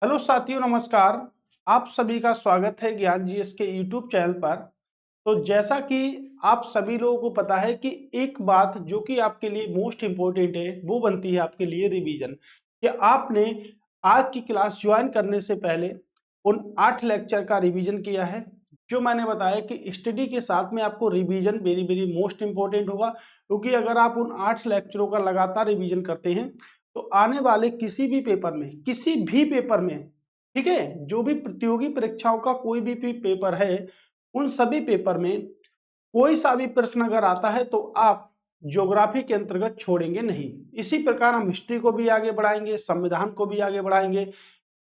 Hello साथियों, नमस्कार। आप सभी का स्वागत है ज्ञान जीएस के यूट्यूब चैनल पर। तो जैसा कि आप सभी लोगों को पता है कि एक बात जो कि आपके लिए मोस्ट इम्पोर्टेंट है वो बनती है आपके लिए रिवीजन। कि आपने आज की क्लास ज्वाइन करने से पहले उन 8 लेक्चर का रिवीजन किया है। जो मैंने बताया कि स्टडी के साथ में आपको revision very very most important होगा, क्योंकि अगर आप उन 8 लेक्चरों का लगातार रिवीजन करते हैं तो आने वाले किसी भी पेपर में, ठीक है, जो भी प्रतियोगी परीक्षाओं का कोई भी पेपर है, उन सभी पेपर में कोई सा भी प्रश्न अगर आता है तो आप ज्योग्राफी के अंतर्गत छोड़ेंगे नहीं। इसी प्रकार हम हिस्ट्री को भी आगे बढ़ाएंगे, संविधान को भी आगे बढ़ाएंगे,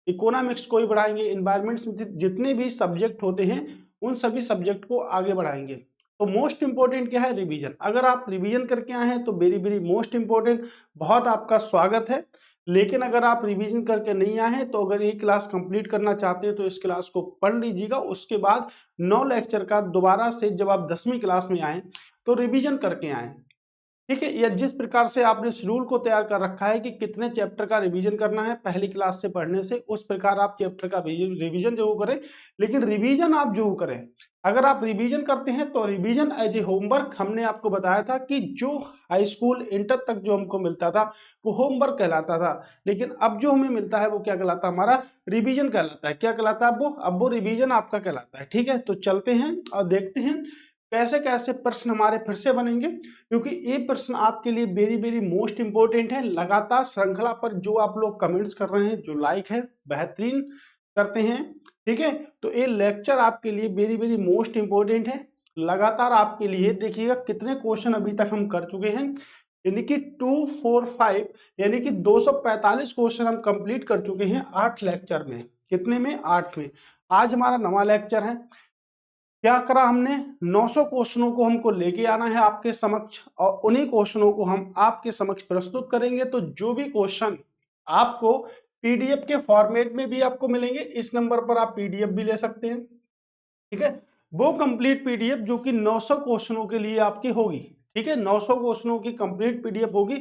इकोनॉमिक्स को भी बढ़ाएंगे, इन्वायरमेंट्स में जितने भी सब्जेक्ट होते हैं उन सभी सब्जेक्ट को आगे बढ़ाएंगे। तो मोस्ट इंपॉर्टेंट क्या है? रिवीजन। अगर आप रिवीजन करके आए हैं तो वेरी वेरी मोस्ट इंपॉर्टेंट, बहुत आपका स्वागत है। लेकिन अगर आप रिवीजन करके नहीं आए हैं तो अगर ये क्लास कंप्लीट करना चाहते हैं तो इस क्लास को पढ़ लीजिएगा। उसके बाद 9 लेक्चर का दोबारा से जब आप 10वीं क्लास में आए तो रिवीजन करके आए, ठीक है। या जिस प्रकार से आपने शेड्यूल को तैयार कर रखा है कि कितने चैप्टर का रिवीजन करना है पहली क्लास से पढ़ने से, उस प्रकार आप चैप्टर का रिवीजन जरूर करें। लेकिन रिवीजन आप जरूर करें। अगर आप रिवीजन करते हैं तो रिवीजन एज ए होमवर्क, हमने आपको बताया था कि जो हाई स्कूल इंटर तक जो हमको मिलता था वो होमवर्क कहलाता था, लेकिन अब जो हमें मिलता है वो क्या कहलाता है? हमारा रिवीजन कहलाता है। क्या कहलाता है? अब वो रिवीजन आपका कहलाता है, ठीक है। तो चलते हैं और देखते हैं कैसे कैसे प्रश्न हमारे फिर से बनेंगे, क्योंकि ये प्रश्न आपके लिए वेरी वेरी मोस्ट इंपोर्टेंट है। लगातार श्रृंखला पर जो आप लोग कमेंट्स कर रहे हैं, जो लाइक है, बेहतरीन करते हैं, ठीक है। तो ये लेक्चर आपके लिए वेरी वेरी मोस्ट इंपोर्टेंट है। लगातार आपके लिए देखिएगा कितने क्वेश्चन अभी तक हम कर चुके हैं, यानी कि 245, यानी कि 245 क्वेश्चन हम कंप्लीट कर चुके हैं 8 लेक्चर में। कितने में? 8 में। आज हमारा नवा लेक्चर है। क्या करा हमने? 900 क्वेश्चनों को हमको लेके आना है आपके समक्ष, और उन्हीं क्वेश्चनों को हम आपके समक्ष प्रस्तुत करेंगे। तो जो भी क्वेश्चन आपको पीडीएफ के फॉर्मेट में भी आपको मिलेंगे, इस नंबर पर आप पीडीएफ भी ले सकते हैं, ठीक है। वो कंप्लीट पीडीएफ जो कि 900 क्वेश्चनों के लिए आपकी होगी, ठीक है। 900 क्वेश्चनों की कंप्लीट पीडीएफ होगी।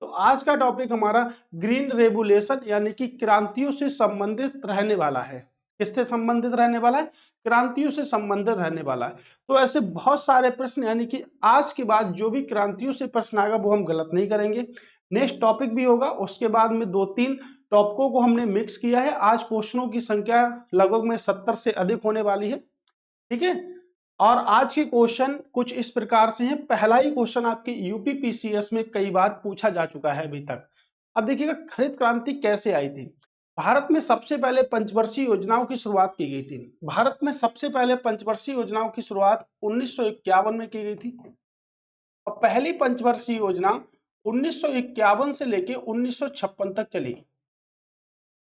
तो आज का टॉपिक हमारा ग्रीन रेवोल्यूशन यानी कि क्रांतियों से संबंधित रहने वाला है। किससे संबंधित रहने वाला है? क्रांतियों से संबंधित रहने वाला है। तो ऐसे बहुत सारे प्रश्न, यानी कि आज के बाद जो भी क्रांतियों से प्रश्न आएगा वो हम गलत नहीं करेंगे। नेक्स्ट टॉपिक भी होगा, उसके बाद में 2-3 टॉपिकों को हमने मिक्स किया है। आज क्वेश्चनों की संख्या लगभग में 70 से अधिक होने वाली है, ठीक है। और आज के क्वेश्चन कुछ इस प्रकार से हैं। पहला ही क्वेश्चन आपके यूपी पीसीएस में कई बार पूछा जा चुका है अभी तक। अब देखिएगा, हरित क्रांति कैसे आई थी? भारत में सबसे पहले पंचवर्षीय योजनाओं की शुरुआत की गई थी। भारत में सबसे पहले पंचवर्षीय योजनाओं की शुरुआत 1951 में की गई थी, और पहली पंचवर्षीय योजना 1951 से लेके 1956 तक चली।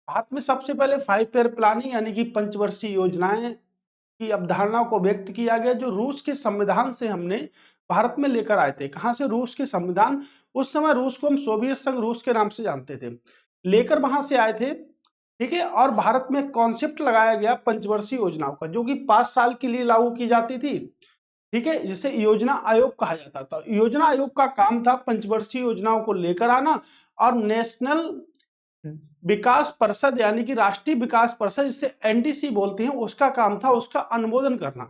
भारत में सबसे पहले 5 ईयर प्लानिंग यानी कि पंचवर्षीय योजनाएं की अवधारणा को व्यक्त किया गया, जो रूस के संविधान से हमने भारत में लेकर आए थे। कहां से? रूस के संविधान। उस समय रूस को हम सोवियत संघ रूस के नाम से जानते थे, लेकर वहां से आए थे, ठीक है। और भारत में कॉन्सेप्ट लगाया गया पंचवर्षीय योजनाओं का, जो कि 5 साल के लिए लागू की जाती थी, ठीक है, जिसे योजना आयोग कहा जाता था। योजना आयोग का काम था पंचवर्षीय योजनाओं को लेकर आना, और नेशनल विकास परिषद यानी कि राष्ट्रीय विकास परिषद, जिसे एनडीसी बोलते हैं, उसका काम था उसका अनुमोदन करना,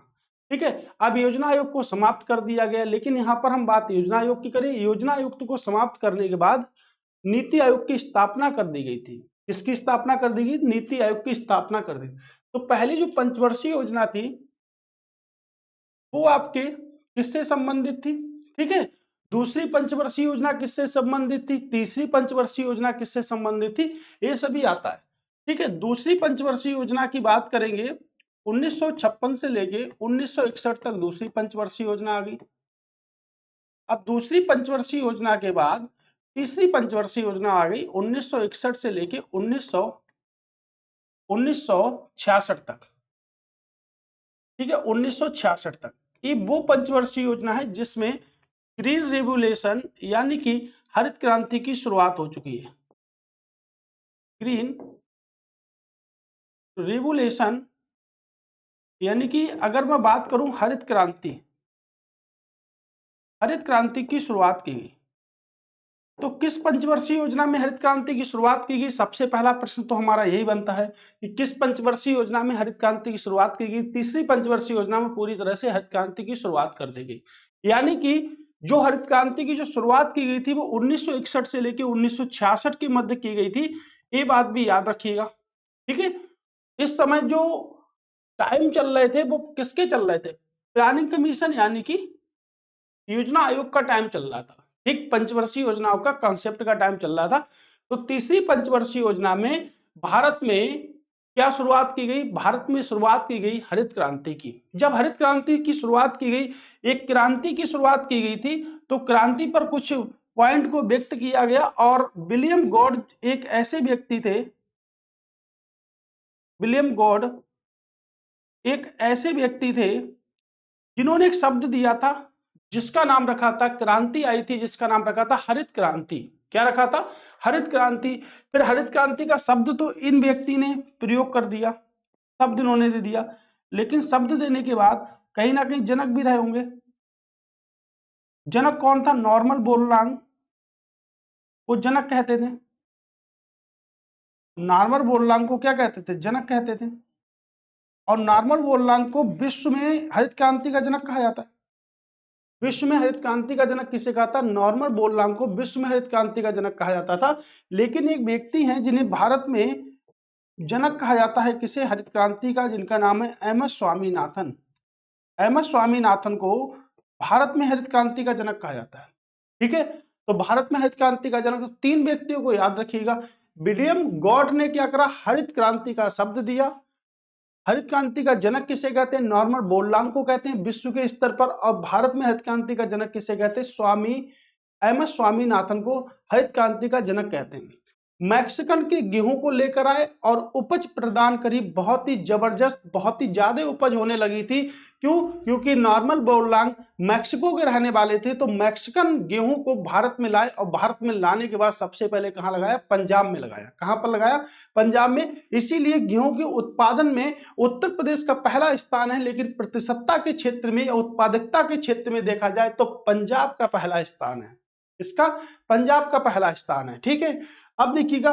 ठीक है। अब योजना आयोग को समाप्त कर दिया गया, लेकिन यहाँ पर हम बात योजना आयोग की करें। योजना आयोग को समाप्त करने के बाद नीति आयोग की स्थापना कर दी गई थी। किसकी स्थापना कर दी गई? नीति आयोग की स्थापना कर दी। तो पहली जो पंचवर्षीय योजना थी वो आपके किससे संबंधित थी, ठीक है। दूसरी पंचवर्षीय योजना किससे संबंधित थी? तीसरी पंचवर्षीय योजना किससे संबंधित थी? ये सभी आता है, ठीक है। दूसरी पंचवर्षीय योजना की बात करेंगे, 1956 से लेके 1961 तक दूसरी पंचवर्षीय योजना आ गई। अब दूसरी पंचवर्षीय योजना के बाद तीसरी पंचवर्षीय योजना आ गई 1961 से लेके 1966 तक, ठीक है, 1966 तक। ये वो पंचवर्षीय योजना है जिसमें ग्रीन रेवोल्यूशन यानी कि हरित क्रांति की शुरुआत हो चुकी है। ग्रीन रेवोल्यूशन यानी कि अगर मैं बात करूं हरित क्रांति की शुरुआत की गई। तो किस पंचवर्षीय योजना में हरित क्रांति की शुरुआत की गई? सबसे पहला प्रश्न तो हमारा यही बनता है कि किस पंचवर्षीय योजना में हरित क्रांति की शुरुआत की गई? तीसरी पंचवर्षीय योजना में पूरी तरह से हरित क्रांति की शुरुआत कर दी गई। यानी कि जो हरित क्रांति की जो शुरुआत की गई थी वो 1961 से लेकर 1966 के मध्य की गई थी। ये बात भी याद रखिएगा, ठीक है। इस समय जो टाइम चल रहे थे वो किसके चल रहे थे? प्लानिंग कमीशन यानी कि योजना आयोग का टाइम चल रहा था, ठीक। पंचवर्षीय योजनाओं का कॉन्सेप्ट का टाइम चल रहा था। तो तीसरी पंचवर्षीय योजना में भारत में क्या शुरुआत की गई? भारत में शुरुआत की गई हरित क्रांति की। जब हरित क्रांति की शुरुआत की गई, एक क्रांति की शुरुआत की गई थी, तो क्रांति पर कुछ पॉइंट को व्यक्त किया गया और विलियम गॉड एक ऐसे व्यक्ति थे, विलियम गॉड एक ऐसे व्यक्ति थे जिन्होंने एक शब्द दिया था जिसका नाम रखा था, क्रांति आई थी जिसका नाम रखा था हरित क्रांति। क्या रखा था? हरित क्रांति। फिर हरित क्रांति का शब्द तो इन व्यक्ति ने प्रयोग कर दिया, शब्द इन्होंने दे दिया, लेकिन शब्द देने के बाद कहीं ना कहीं जनक भी रहे होंगे। जनक कौन था? नॉर्मन बोरलॉन्ग को जनक कहते थे। नॉर्मन बोरलॉन्ग को क्या कहते थे? जनक कहते थे। और नॉर्मन बोरलॉन्ग को विश्व में हरित क्रांति का जनक कहा जाता है। विश्व में हरित क्रांति का जनक किसे कहा था? नॉर्मन बोरलॉन्ग को विश्व में हरित क्रांति का जनक कहा जाता था। लेकिन एक व्यक्ति हैं जिन्हें भारत में जनक कहा जाता है, किसे? हरित क्रांति का, जिनका नाम है एमएस स्वामीनाथन। एमएस स्वामीनाथन को भारत में हरित क्रांति का जनक कहा जाता है, ठीक है। तो भारत में हरित क्रांति का जनक, तो तीन व्यक्तियों को याद रखिएगा। विलियम गॉड ने क्या करा? हरित क्रांति का शब्द दिया। हरित क्रांति का जनक किसे कहते हैं? नॉर्मन बोरलॉन्ग को कहते हैं विश्व के स्तर पर। और भारत में हरित क्रांति का जनक किसे कहते हैं? एमएस स्वामीनाथन को हरित क्रांति का जनक कहते हैं। मैक्सिकन के गेहूं को लेकर आए और उपज प्रदान करी, बहुत ही जबरदस्त, बहुत ही ज्यादा उपज होने लगी थी। क्यों? क्योंकि नॉर्मन बोरलॉन्ग मैक्सिको के रहने वाले थे, तो मैक्सिकन गेहूं को भारत में लाए और भारत में लाने के बाद सबसे पहले कहां लगाया? पंजाब में लगाया। कहां पर लगाया? पंजाब में। इसीलिए गेहूं के उत्पादन में उत्तर प्रदेश का पहला स्थान है, लेकिन प्रतिशतता के क्षेत्र में या उत्पादकता के क्षेत्र में देखा जाए तो पंजाब का पहला स्थान है। इसका पंजाब का पहला स्थान है, ठीक है। अब देखिएगा,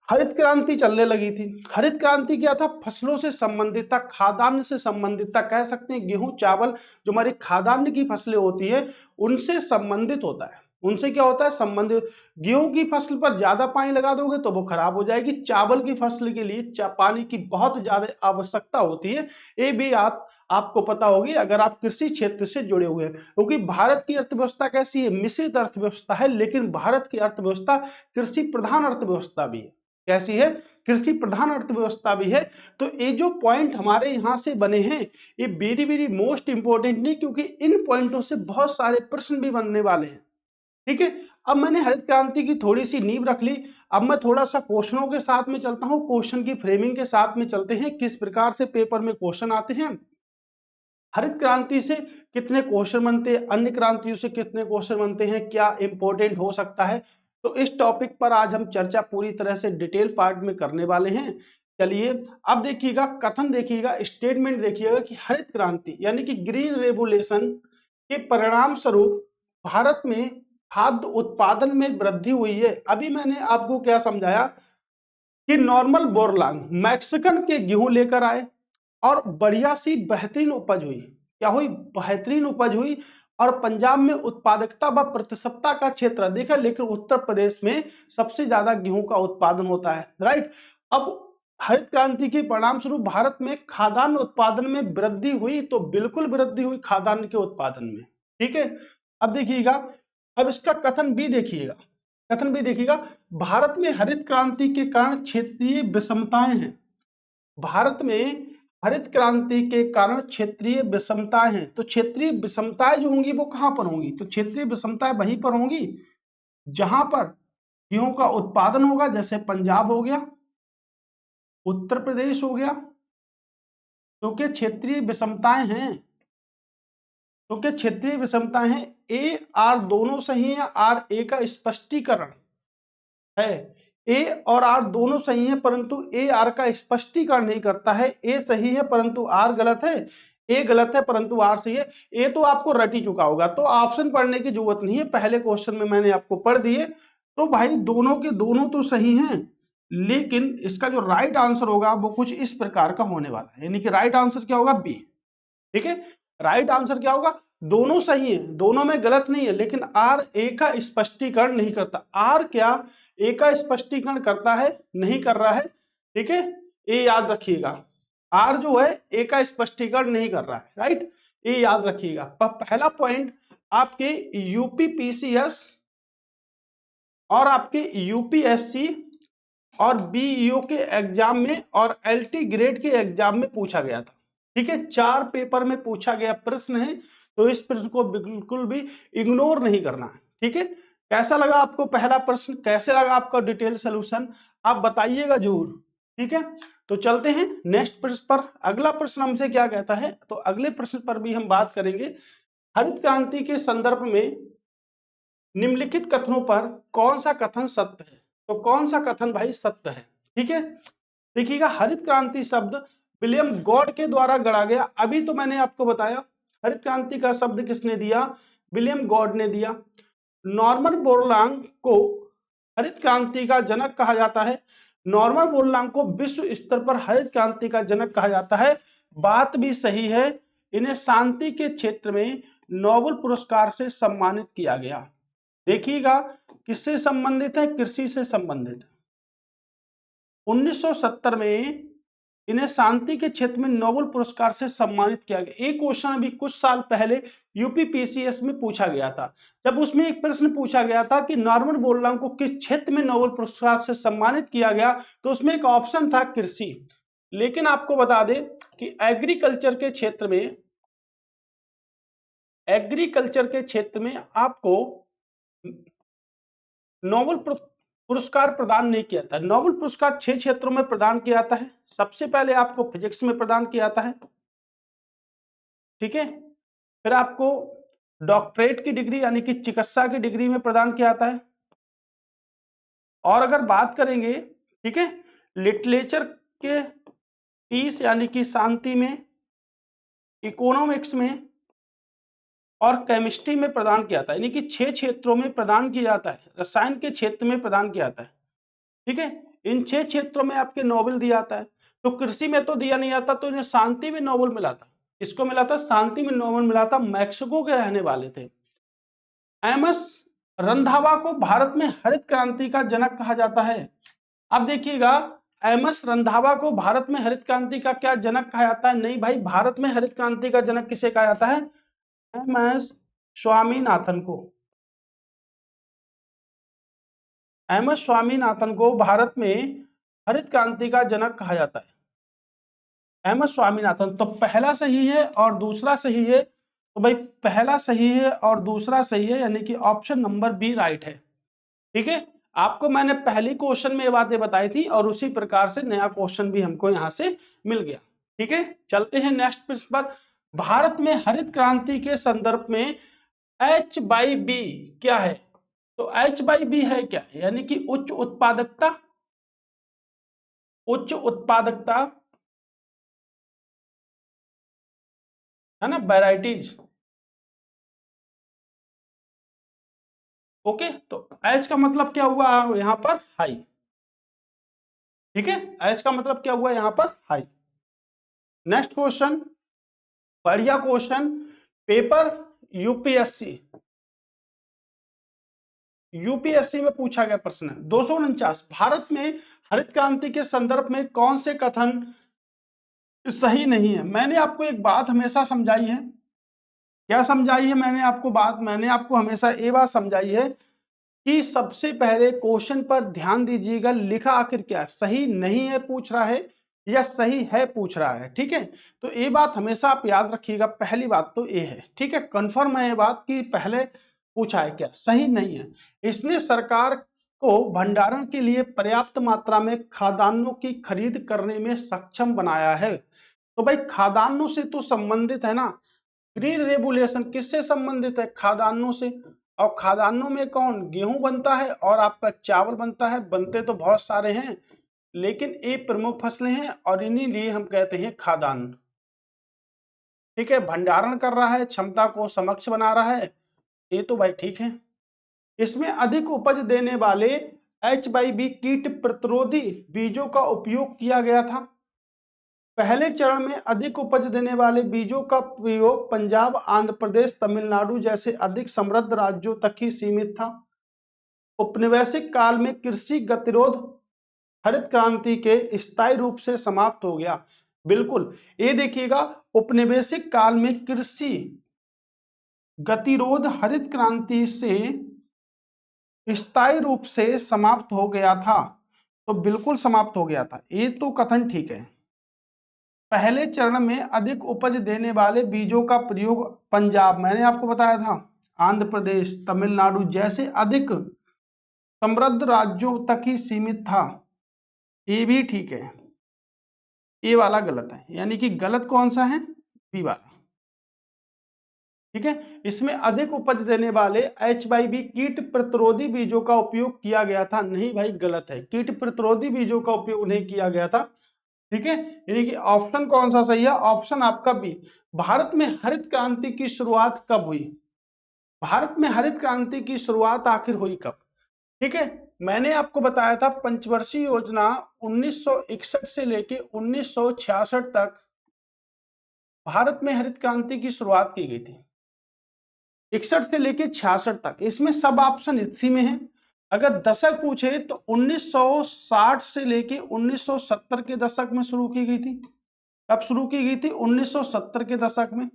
हरित क्रांति चलने लगी थी। हरित क्रांति क्या था? फसलों से संबंधित था, खाद्यान्न से संबंधित था। कह सकते हैं गेहूं, चावल, जो हमारी खाद्यान्न की फसलें होती है उनसे संबंधित होता है। उनसे क्या होता है? संबंधित। गेहूं की फसल पर ज्यादा पानी लगा दोगे तो वो खराब हो जाएगी। चावल की फसल के लिए पानी की बहुत ज्यादा आवश्यकता होती है। ये भी आपको पता होगी अगर आप कृषि क्षेत्र से जुड़े हुए हैं। क्योंकि भारत की अर्थव्यवस्था कैसी है? मिश्रित अर्थव्यवस्था है, लेकिन भारत की अर्थव्यवस्था कृषि प्रधान अर्थव्यवस्था भी है। कैसी है? कृषि प्रधान अर्थव्यवस्था भी है। तो ये जो पॉइंट हमारे यहां से बने हैं ये वेरी वेरी मोस्ट इंपोर्टेंट नहीं, क्योंकि इन पॉइंटों से बहुत सारे प्रश्न भी बनने वाले हैं, ठीक है। अब मैंने हरित क्रांति की थोड़ी सी नींव रख ली। अब मैं थोड़ा सा क्वेश्चनों के साथ में चलता हूं, क्वेश्चन की फ्रेमिंग के साथ में चलते हैं, किस प्रकार से पेपर में क्वेश्चन आते हैं। हरित क्रांति से कितने क्वेश्चन बनते हैं, अन्य क्रांतियों से कितने क्वेश्चन बनते हैं, क्या इंपॉर्टेंट हो सकता है, तो इस टॉपिक पर आज हम चर्चा पूरी तरह से डिटेल पार्ट में करने वाले हैं। चलिए अब देखिएगा, कथन देखिएगा, स्टेटमेंट देखिएगा कि हरित क्रांति यानी कि ग्रीन रेवोल्यूशन के परिणाम स्वरूप भारत में खाद्य उत्पादन में वृद्धि हुई है। अभी मैंने आपको क्या समझाया कि नॉर्मन बोरलॉन्ग मैक्सिकन के गेहूं लेकर आए और बढ़िया सी बेहतरीन उपज हुई। क्या हुई? बेहतरीन उपज हुई। और पंजाब में उत्पादकता व प्रतिशतता का क्षेत्र देखा, लेकिन उत्तर प्रदेश में सबसे ज्यादा गेहूं का उत्पादन होता है, राइट। अब हरित क्रांति के परिणाम स्वरूप भारत में खाद्यान्न उत्पादन में वृद्धि हुई, तो बिल्कुल वृद्धि हुई खाद्यान्न के उत्पादन में, ठीक है। अब देखिएगा, अब इसका कथन भी देखिएगा, कथन भी देखिएगा, भारत में हरित क्रांति के कारण क्षेत्रीय विषमताएं हैं। भारत में हरित क्रांति के कारण क्षेत्रीय विषमताएं हैं। तो क्षेत्रीय विषमताएं जो होंगी वो कहां पर होंगी? तो क्षेत्रीय विषमताएं वहीं पर होंगी जहां पर गेहूं का उत्पादन होगा, जैसे पंजाब हो गया, उत्तर प्रदेश हो गया। तो क्या क्षेत्रीय विषमताएं हैं? तो क्या क्षेत्रीय विषमताएं हैं? ए आर दोनों सही है, आर ए का स्पष्टीकरण है। ए और आर दोनों सही है, परंतु ए आर का स्पष्टीकरण नहीं करता है। ए सही है परंतु आर गलत है, ए गलत है परंतु आर सही है। ए तो आपको रट ही चुका होगा, तो ऑप्शन पढ़ने की जरूरत नहीं है, पहले क्वेश्चन में मैंने आपको पढ़ दिए। तो भाई दोनों के दोनों तो सही हैं, लेकिन इसका जो राइट आंसर होगा वो कुछ इस प्रकार का होने वाला है, यानी कि राइट आंसर क्या होगा, बी। ठीक है, राइट आंसर क्या होगा, दोनों सही है, दोनों में गलत नहीं है, लेकिन आर ए का स्पष्टीकरण नहीं करता। आर क्या ए का स्पष्टीकरण करता है, नहीं कर रहा है। ठीक है, ये याद रखिएगा, आर जो है ए का स्पष्टीकरण नहीं कर रहा है, राइट, ये याद रखिएगा। पहला पॉइंट आपके यूपीपीसीएस और आपके यूपीएससी और बीईओ के एग्जाम में और एलटी ग्रेड के एग्जाम में पूछा गया था। ठीक है, 4 पेपर में पूछा गया प्रश्न है, तो इस प्रश्न को बिल्कुल भी इग्नोर नहीं करना है। ठीक है, कैसा लगा आपको पहला प्रश्न, कैसे लगा आपका डिटेल सोल्यूशन, आप बताइएगा जरूर। ठीक है, तो चलते हैं नेक्स्ट प्रश्न पर। अगला प्रश्न हमसे क्या कहता है, तो अगले प्रश्न पर भी हम बात करेंगे। हरित क्रांति के संदर्भ में निम्नलिखित कथनों पर कौन सा कथन सत्य है, तो कौन सा कथन भाई सत्य है। ठीक है, देखिएगा, हरित क्रांति शब्द विलियम गॉड के द्वारा गढ़ा गया। अभी तो मैंने आपको बताया हरित क्रांति का शब्द किसने दिया, विलियम गॉड ने दिया। नॉर्मन बोरलॉग को हरित क्रांति का जनक कहा जाता है। नॉर्मन बोरलॉग को विश्व स्तर पर हरित क्रांति का जनक कहा जाता है, बात भी सही है। इन्हें शांति के क्षेत्र में नोबेल पुरस्कार से सम्मानित किया गया। देखिएगा, किससे संबंधित है, कृषि से संबंधित है। 1970 में इन्हें शांति के क्षेत्र में नोबेल पुरस्कार से सम्मानित किया गया। एक क्वेश्चन अभी कुछ साल पहले यूपीपीसीएस में पूछा गया था, जब उसमें एक प्रश्न पूछा गया था कि नॉर्मन बोरलॉग को किस क्षेत्र में नोबेल पुरस्कार से सम्मानित किया गया, तो उसमें एक ऑप्शन था कृषि। लेकिन आपको बता दें कि एग्रीकल्चर के क्षेत्र में आपको नोबेल पुरस्कार प्रदान नहीं किया था। नोबेल पुरस्कार 6 क्षेत्रों में प्रदान किया जाता है। सबसे पहले आपको फिजिक्स में प्रदान किया जाता है। ठीक है, फिर आपको डॉक्टरेट की डिग्री यानी कि चिकित्सा की डिग्री में प्रदान किया जाता है। और अगर बात करेंगे, ठीक है, लिटरेचर के पीस यानी कि शांति में, इकोनॉमिक्स में और केमिस्ट्री में प्रदान किया जाता है, यानी कि 6 क्षेत्रों में प्रदान किया जाता है। रसायन के क्षेत्र में प्रदान किया जाता है। ठीक है, इन 6 क्षेत्रों में आपके नोबेल दिया जाता है। तो कृषि में तो दिया नहीं जाता, तो इन्हें शांति में नोबेल मिला था। इसको मिला था, शांति में नोबेल मिला था, मैक्सिको के रहने वाले थे। एमएस रंधावा को भारत में हरित क्रांति का जनक कहा जाता है। अब देखिएगा, एमएस रंधावा को भारत में हरित क्रांति का क्या जनक कहा जाता है, नहीं भाई, भारत में हरित क्रांति का जनक किसे कहा जाता है, एमएस स्वामीनाथन को। एमएस स्वामीनाथन को भारत में हरित क्रांति का जनक कहा जाता है, एमएस स्वामीनाथन। तो पहला सही है और दूसरा सही है, तो भाई पहला सही है और दूसरा सही है, यानी कि ऑप्शन नंबर बी राइट है। ठीक है, आपको मैंने पहली क्वेश्चन में ये बातें बताई थी और उसी प्रकार से नया क्वेश्चन भी हमको यहां से मिल गया। ठीक है, चलते हैं नेक्स्ट प्रश्न पर। भारत में हरित क्रांति के संदर्भ में H/B क्या है, तो H/B है क्या, यानी कि उच्च उत्पादकता, है ना, वैरायटीज। ओके, तो H का मतलब क्या हुआ यहां पर, हाई। ठीक है, H का मतलब क्या हुआ यहां पर, हाई। नेक्स्ट क्वेश्चन, बढ़िया क्वेश्चन, पेपर यूपीएससी में पूछा गया प्रश्न है 249। भारत में हरित क्रांति के संदर्भ में कौन से कथन सही नहीं है। मैंने आपको एक बात हमेशा समझाई है, क्या समझाई है मैंने आपको बात, मैंने आपको हमेशा ये बात समझाई है कि सबसे पहले क्वेश्चन पर ध्यान दीजिएगा, लिखा आखिर क्या, सही नहीं है पूछ रहा है या सही है पूछ रहा है। ठीक है, तो ये बात हमेशा आप याद रखिएगा, पहली बात तो ये है। ठीक है, कंफर्म है ये बात कि पहले पूछा है क्या, सही नहीं है। इसने सरकार को भंडारण के लिए पर्याप्त मात्रा में खाद्यान्नों की खरीद करने में सक्षम बनाया है। तो भाई खाद्यान्नों से तो संबंधित है ना, ग्रीन रेवोल्यूशन किससे संबंधित है, खाद्यान्नों से। और खाद्यान्नों में कौन, गेहूं बनता है और आपका चावल बनता है, बनते तो बहुत सारे हैं लेकिन ये प्रमुख फसलें हैं और इन्हीं लिए हम कहते हैं खाद्यान्न। ठीक है, भंडारण कर रहा है, क्षमता को समक्ष बना रहा है, ये तो भाई ठीक है। इसमें अधिक उपज देने वाले HYV कीट प्रतिरोधी बीजों का उपयोग किया गया था। पहले चरण में अधिक उपज देने वाले बीजों का प्रयोग पंजाब, आंध्र प्रदेश, तमिलनाडु जैसे अधिक समृद्ध राज्यों तक ही सीमित था। औपनिवेशिक काल में कृषि गतिरोध हरित क्रांति के स्थायी रूप से समाप्त हो गया। बिल्कुल, ये देखिएगा, औपनिवेशिक काल में कृषि गतिरोध हरित क्रांति से स्थायी रूप से समाप्त हो गया था। तो बिल्कुल समाप्त हो गया था, ये तो कथन ठीक है। पहले चरण में अधिक उपज देने वाले बीजों का प्रयोग पंजाब, मैंने आपको बताया था, आंध्र प्रदेश, तमिलनाडु जैसे अधिक समृद्ध राज्यों तक ही सीमित था। ये भी ठीक है, ये वाला गलत है, यानी कि गलत कौन सा है? बी वाला। ठीक है, इसमें अधिक उपज देने वाले HYV कीट प्रतिरोधी बीजों का उपयोग किया गया था। नहीं भाई, गलत है, कीट प्रतिरोधी बीजों का उपयोग नहीं किया गया था। ठीक है, यानी कि ऑप्शन कौन सा सही है? ऑप्शन आपका बी। भारत में हरित क्रांति की शुरुआत कब हुई? भारत में हरित क्रांति की शुरुआत आखिर हुई कब? ठीक है, मैंने आपको बताया था पंचवर्षीय योजना 1961 से लेके 1966 तक भारत में हरित क्रांति की शुरुआत की गई थी। 61 से लेके 66 तक, इसमें सब ऑप्शन इसी में है। अगर दशक पूछे तो 1960 से लेके 1970 के दशक में शुरू की गई थी। कब शुरू की गई थी? 1970 के दशक में।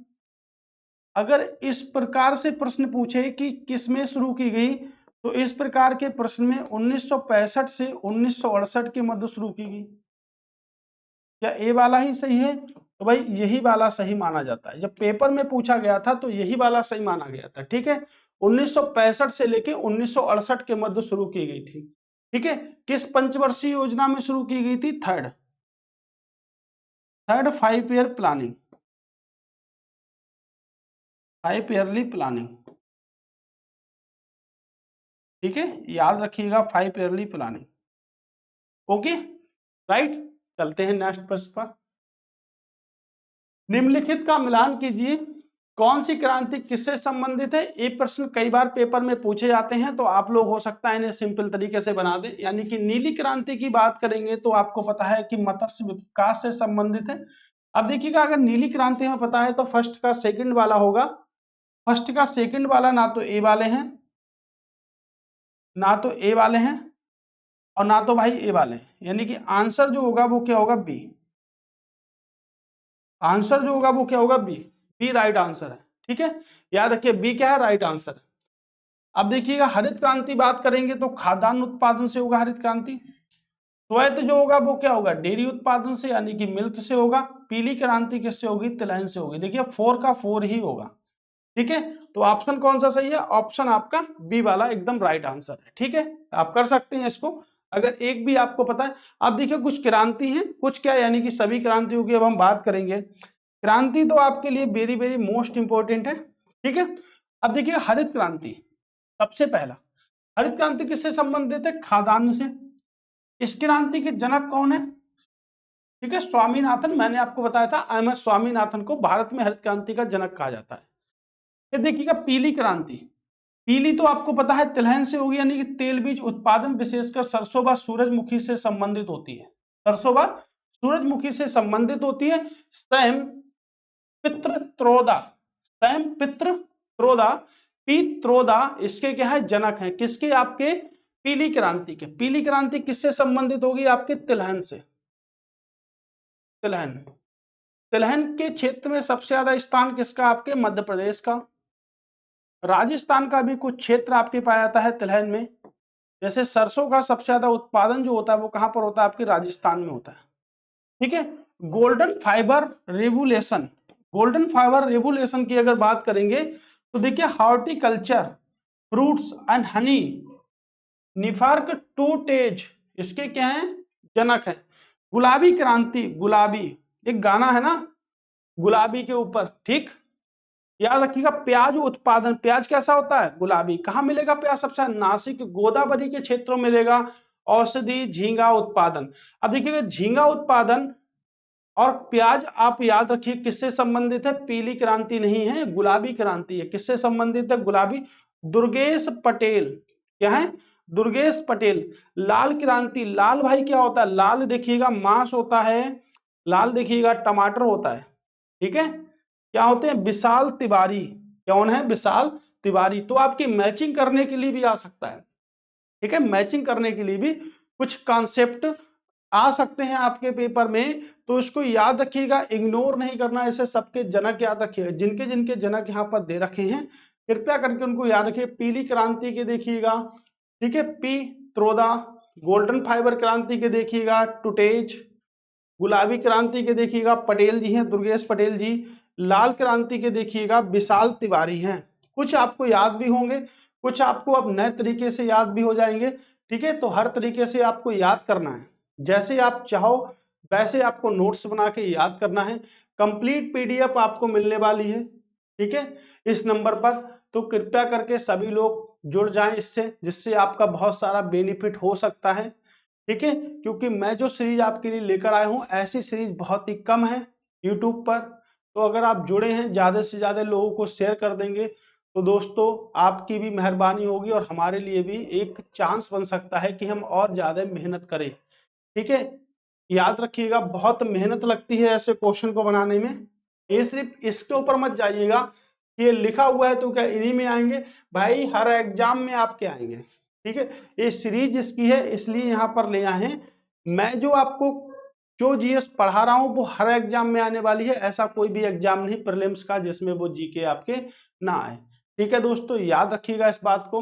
अगर इस प्रकार से प्रश्न पूछे कि किस में शुरू की गई, तो इस प्रकार के प्रश्न में 1965 से 1968 के मध्य शुरू की गई। क्या ए वाला ही सही है? तो भाई यही वाला सही माना जाता है। जब पेपर में पूछा गया था तो यही वाला सही माना गया था। ठीक है, 1965 से लेके 1968 के मध्य शुरू की गई थी। ठीक है, किस पंचवर्षीय योजना में शुरू की गई थी? Third 5 year planning, 5 yearly planning. ठीक है, याद रखिएगा, 5 ईयरली प्लानिंग। Okay, right. चलते हैं नेक्स्ट प्रश्न पर। निम्नलिखित का मिलान कीजिए, कौन सी क्रांति किससे संबंधित है? ये प्रश्न कई बार पेपर में पूछे जाते हैं, तो आप लोग हो सकता है इन्हें सिंपल तरीके से बना दें। यानी कि नीली क्रांति की बात करेंगे तो आपको पता है कि मत्स्य विकास से संबंधित है। अब देखिएगा, अगर नीली क्रांति में पता है तो फर्स्ट का सेकंड वाला होगा। फर्स्ट का सेकंड वाला ना तो ए वाले हैं, ना तो ए वाले हैं, और ना तो भाई ए वाले हैं। यानी कि आंसर जो होगा वो क्या होगा? बी। आंसर जो होगा वो क्या होगा? बी। बी राइट आंसर है। ठीक है, याद रखिए, बी क्या है? राइट आंसर है। अब देखिएगा, हरित क्रांति बात करेंगे तो खाद्यान्न उत्पादन से होगा हरित क्रांति। श्वेत जो होगा वो क्या होगा? डेयरी उत्पादन से, यानी कि मिल्क से होगा। पीली क्रांति किससे होगी? तिलहन से होगी। देखिए 4 का 4 ही होगा। ठीक है, तो ऑप्शन कौन सा सही है? ऑप्शन आपका बी वाला एकदम राइट आंसर है। ठीक है, आप कर सकते हैं इसको, अगर एक भी आपको पता है। अब देखिए, कुछ क्रांति है, कुछ क्या, यानी कि सभी क्रांतियों की अब हम बात करेंगे। क्रांति तो आपके लिए वेरी वेरी मोस्ट इंपॉर्टेंट है। ठीक है, अब देखिए हरित क्रांति, सबसे पहला हरित क्रांति किससे संबंधित है? खाद्यान्न से। इस क्रांति के जनक कौन है? ठीक है, स्वामीनाथन। मैंने आपको बताया था, एम एस स्वामीनाथन को भारत में हरित क्रांति का जनक कहा जाता है। फिर देखिएगा पीली क्रांति। पीली तो आपको पता है तिलहन से होगी, यानी कि तेल बीज उत्पादन विशेषकर सरसों व सूरजमुखी से संबंधित होती है। सरसों व सूरजमुखी से संबंधित होती है। सैम पित्र त्रोदा, सैम पित्र त्रोदा, पित्रोदा इसके क्या है? जनक है। किसके? आपके पीली क्रांति के। पीली क्रांति किससे संबंधित होगी? आपके तिलहन से। तिलहन, तिलहन के क्षेत्र में सबसे ज्यादा स्थान किसका? आपके मध्य प्रदेश का। राजस्थान का भी कुछ क्षेत्र आपके पाया जाता है तिलहन में। जैसे सरसों का सबसे ज्यादा उत्पादन जो होता है वो कहां पर होता है? आपके राजस्थान में होता है। ठीक है, golden fibre revolution, golden fibre revolution की अगर बात करेंगे तो देखिए हॉर्टिकल्चर, फ्रूट्स एंड हनी, निफार्क टू टेज इसके क्या है? जनक है। गुलाबी क्रांति, गुलाबी एक गाना है ना गुलाबी के ऊपर। ठीक, याद रखिएगा, प्याज उत्पादन, प्याज कैसा होता है? गुलाबी। कहां मिलेगा प्याज? सबसे नासिक गोदावरी के क्षेत्रों में मिलेगा। औषधि झींगा उत्पादन। अब देखिएगा, झींगा उत्पादन और प्याज आप याद रखिए किससे संबंधित है? पीली क्रांति नहीं है, गुलाबी क्रांति है। किससे संबंधित है? गुलाबी। दुर्गेश पटेल, क्या है? दुर्गेश पटेल। लाल क्रांति, लाल भाई क्या होता है? लाल देखिएगा मांस होता है, लाल देखिएगा टमाटर होता है, ठीक है। क्या होते हैं? विशाल तिवारी। कौन है? विशाल तिवारी। तो आपकी मैचिंग करने के लिए भी आ सकता है, ठीक है, मैचिंग करने के लिए भी कुछ कॉन्सेप्ट आ सकते हैं आपके पेपर में, तो इसको याद रखिएगा, इग्नोर नहीं करना। ऐसे सबके जनक याद रखिएगा, जिनके जिनके जनक यहाँ पर दे रखे हैं कृपया करके उनको याद रखिए। पीली क्रांति के देखिएगा, ठीक है, पी त्रोदा। गोल्डन फाइबर क्रांति के देखिएगा टुटेज। गुलाबी क्रांति के देखिएगा पटेल जी हैं, दुर्गेश पटेल जी। लाल क्रांति के देखिएगा विशाल तिवारी हैं। कुछ आपको याद भी होंगे, कुछ आपको अब नए तरीके से याद भी हो जाएंगे, ठीक है। तो हर तरीके से आपको याद करना है, जैसे आप चाहो वैसे आपको नोट्स बना के याद करना है। कंप्लीट पीडीएफ आपको मिलने वाली है, ठीक है, इस नंबर पर। तो कृपया करके सभी लोग जुड़ जाएं इससे, जिससे आपका बहुत सारा बेनिफिट हो सकता है, ठीक है। क्योंकि मैं जो सीरीज आपके लिए लेकर आया हूं, ऐसी सीरीज बहुत ही कम है यूट्यूब पर। तो अगर आप जुड़े हैं, ज्यादा से ज्यादा लोगों को शेयर कर देंगे, तो दोस्तों आपकी भी मेहरबानी होगी और हमारे लिए भी एक चांस बन सकता है कि हम और ज्यादा मेहनत करें, ठीक है। याद रखिएगा, बहुत मेहनत लगती है ऐसे क्वेश्चन को बनाने में। ये सिर्फ इसके ऊपर मत जाइएगा कि ये लिखा हुआ है तो क्या इन्हीं में आएंगे। भाई हर एग्जाम में आपके आएंगे, ठीक है। ये सीरीज इसकी है, इसलिए यहाँ पर ले आए हैं। मैं जो आपको जो जीएस पढ़ा रहा हूँ वो हर एग्जाम में आने वाली है। ऐसा कोई भी एग्जाम नहीं प्रीलिम्स का जिसमें वो जीके आपके ना आए, ठीक है दोस्तों, याद रखिएगा इस बात को।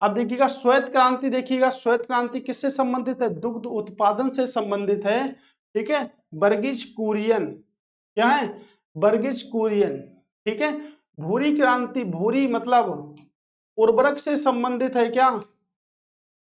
अब देखिएगा श्वेत क्रांति, देखिएगा श्वेत क्रांति किससे संबंधित है? दुग्ध उत्पादन से संबंधित है, ठीक है। बर्गिज कुरियन, क्या है? बर्गिज कुरियन, ठीक है। भूरी क्रांति, भूरी मतलब उर्वरक से संबंधित है क्या?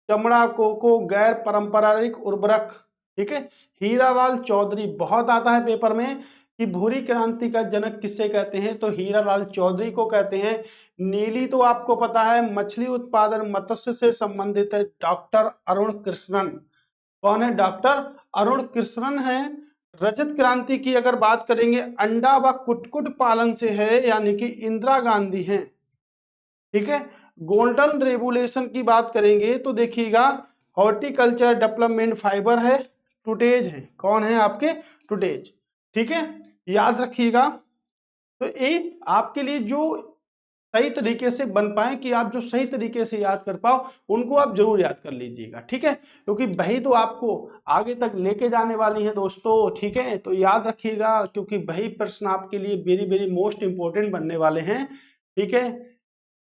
चमड़ा, कोको, गैर पारंपरिक उर्वरक, ठीक है। हीरालाल चौधरी, बहुत आता है पेपर में कि भूरी क्रांति का जनक किससे कहते हैं, तो हीरालाल चौधरी को कहते हैं। नीली तो आपको पता है मछली उत्पादन मत्स्य से संबंधित है, डॉक्टर अरुण कृष्णन। कौन है? डॉक्टर अरुण कृष्णन है। रजत क्रांति की अगर बात करेंगे, अंडा व कुटकुट पालन से है, यानी कि इंदिरा गांधी हैं, ठीक है। गोल्डन रेवोल्यूशन की बात करेंगे तो देखिएगा हॉर्टिकल्चर डेवलपमेंट फाइबर है, टुटेज है। कौन है आपके? टुटेज, ठीक है, याद रखिएगा। तो ये आपके लिए जो सही तरीके से बन पाए, कि आप जो सही तरीके से याद कर पाओ, उनको आप जरूर याद कर लीजिएगा, ठीक है। क्योंकि वही तो आपको आगे तक लेके जाने वाली है दोस्तों, ठीक है। तो याद रखिएगा, क्योंकि वही प्रश्न आपके लिए वेरी वेरी मोस्ट इंपोर्टेंट बनने वाले हैं, ठीक है।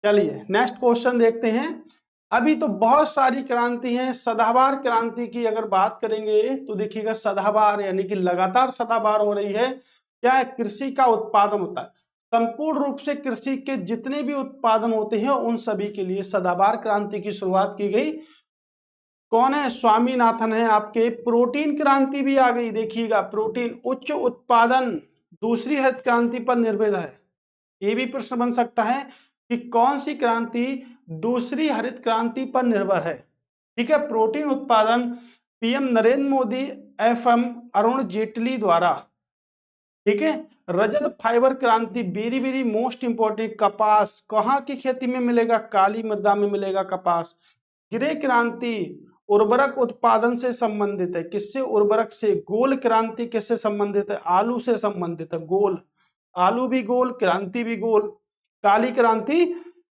चलिए नेक्स्ट क्वेश्चन देखते हैं। अभी तो बहुत सारी क्रांति हैं। सदाबहार क्रांति की अगर बात करेंगे तो देखिएगा सदाबहार यानी कि लगातार सदाबहार हो रही है। क्या है? कृषि का उत्पादन होता है, संपूर्ण रूप से कृषि के जितने भी उत्पादन होते हैं उन सभी के लिए सदाबहार क्रांति की शुरुआत की गई। कौन है? स्वामीनाथन है आपके। प्रोटीन क्रांति भी आ गई, देखिएगा प्रोटीन उच्च उत्पादन दूसरी हरित क्रांति पर निर्भर है। ये भी प्रश्न बन सकता है कि कौन सी क्रांति दूसरी हरित क्रांति पर निर्भर है, ठीक है। प्रोटीन उत्पादन पीएम नरेंद्र मोदी एफएम अरुण जेटली द्वारा, ठीक है। रजत फाइबर क्रांति वेरी वेरी मोस्ट इंपोर्टेंट, कपास कहाँ की खेती में मिलेगा? काली मृदा में मिलेगा कपास। ग्रे क्रांति उर्वरक उत्पादन से संबंधित है, किससे? उर्वरक से। गोल क्रांति किससे संबंधित है? आलू से संबंधित है, गोल, आलू भी गोल, क्रांति भी गोल। काली क्रांति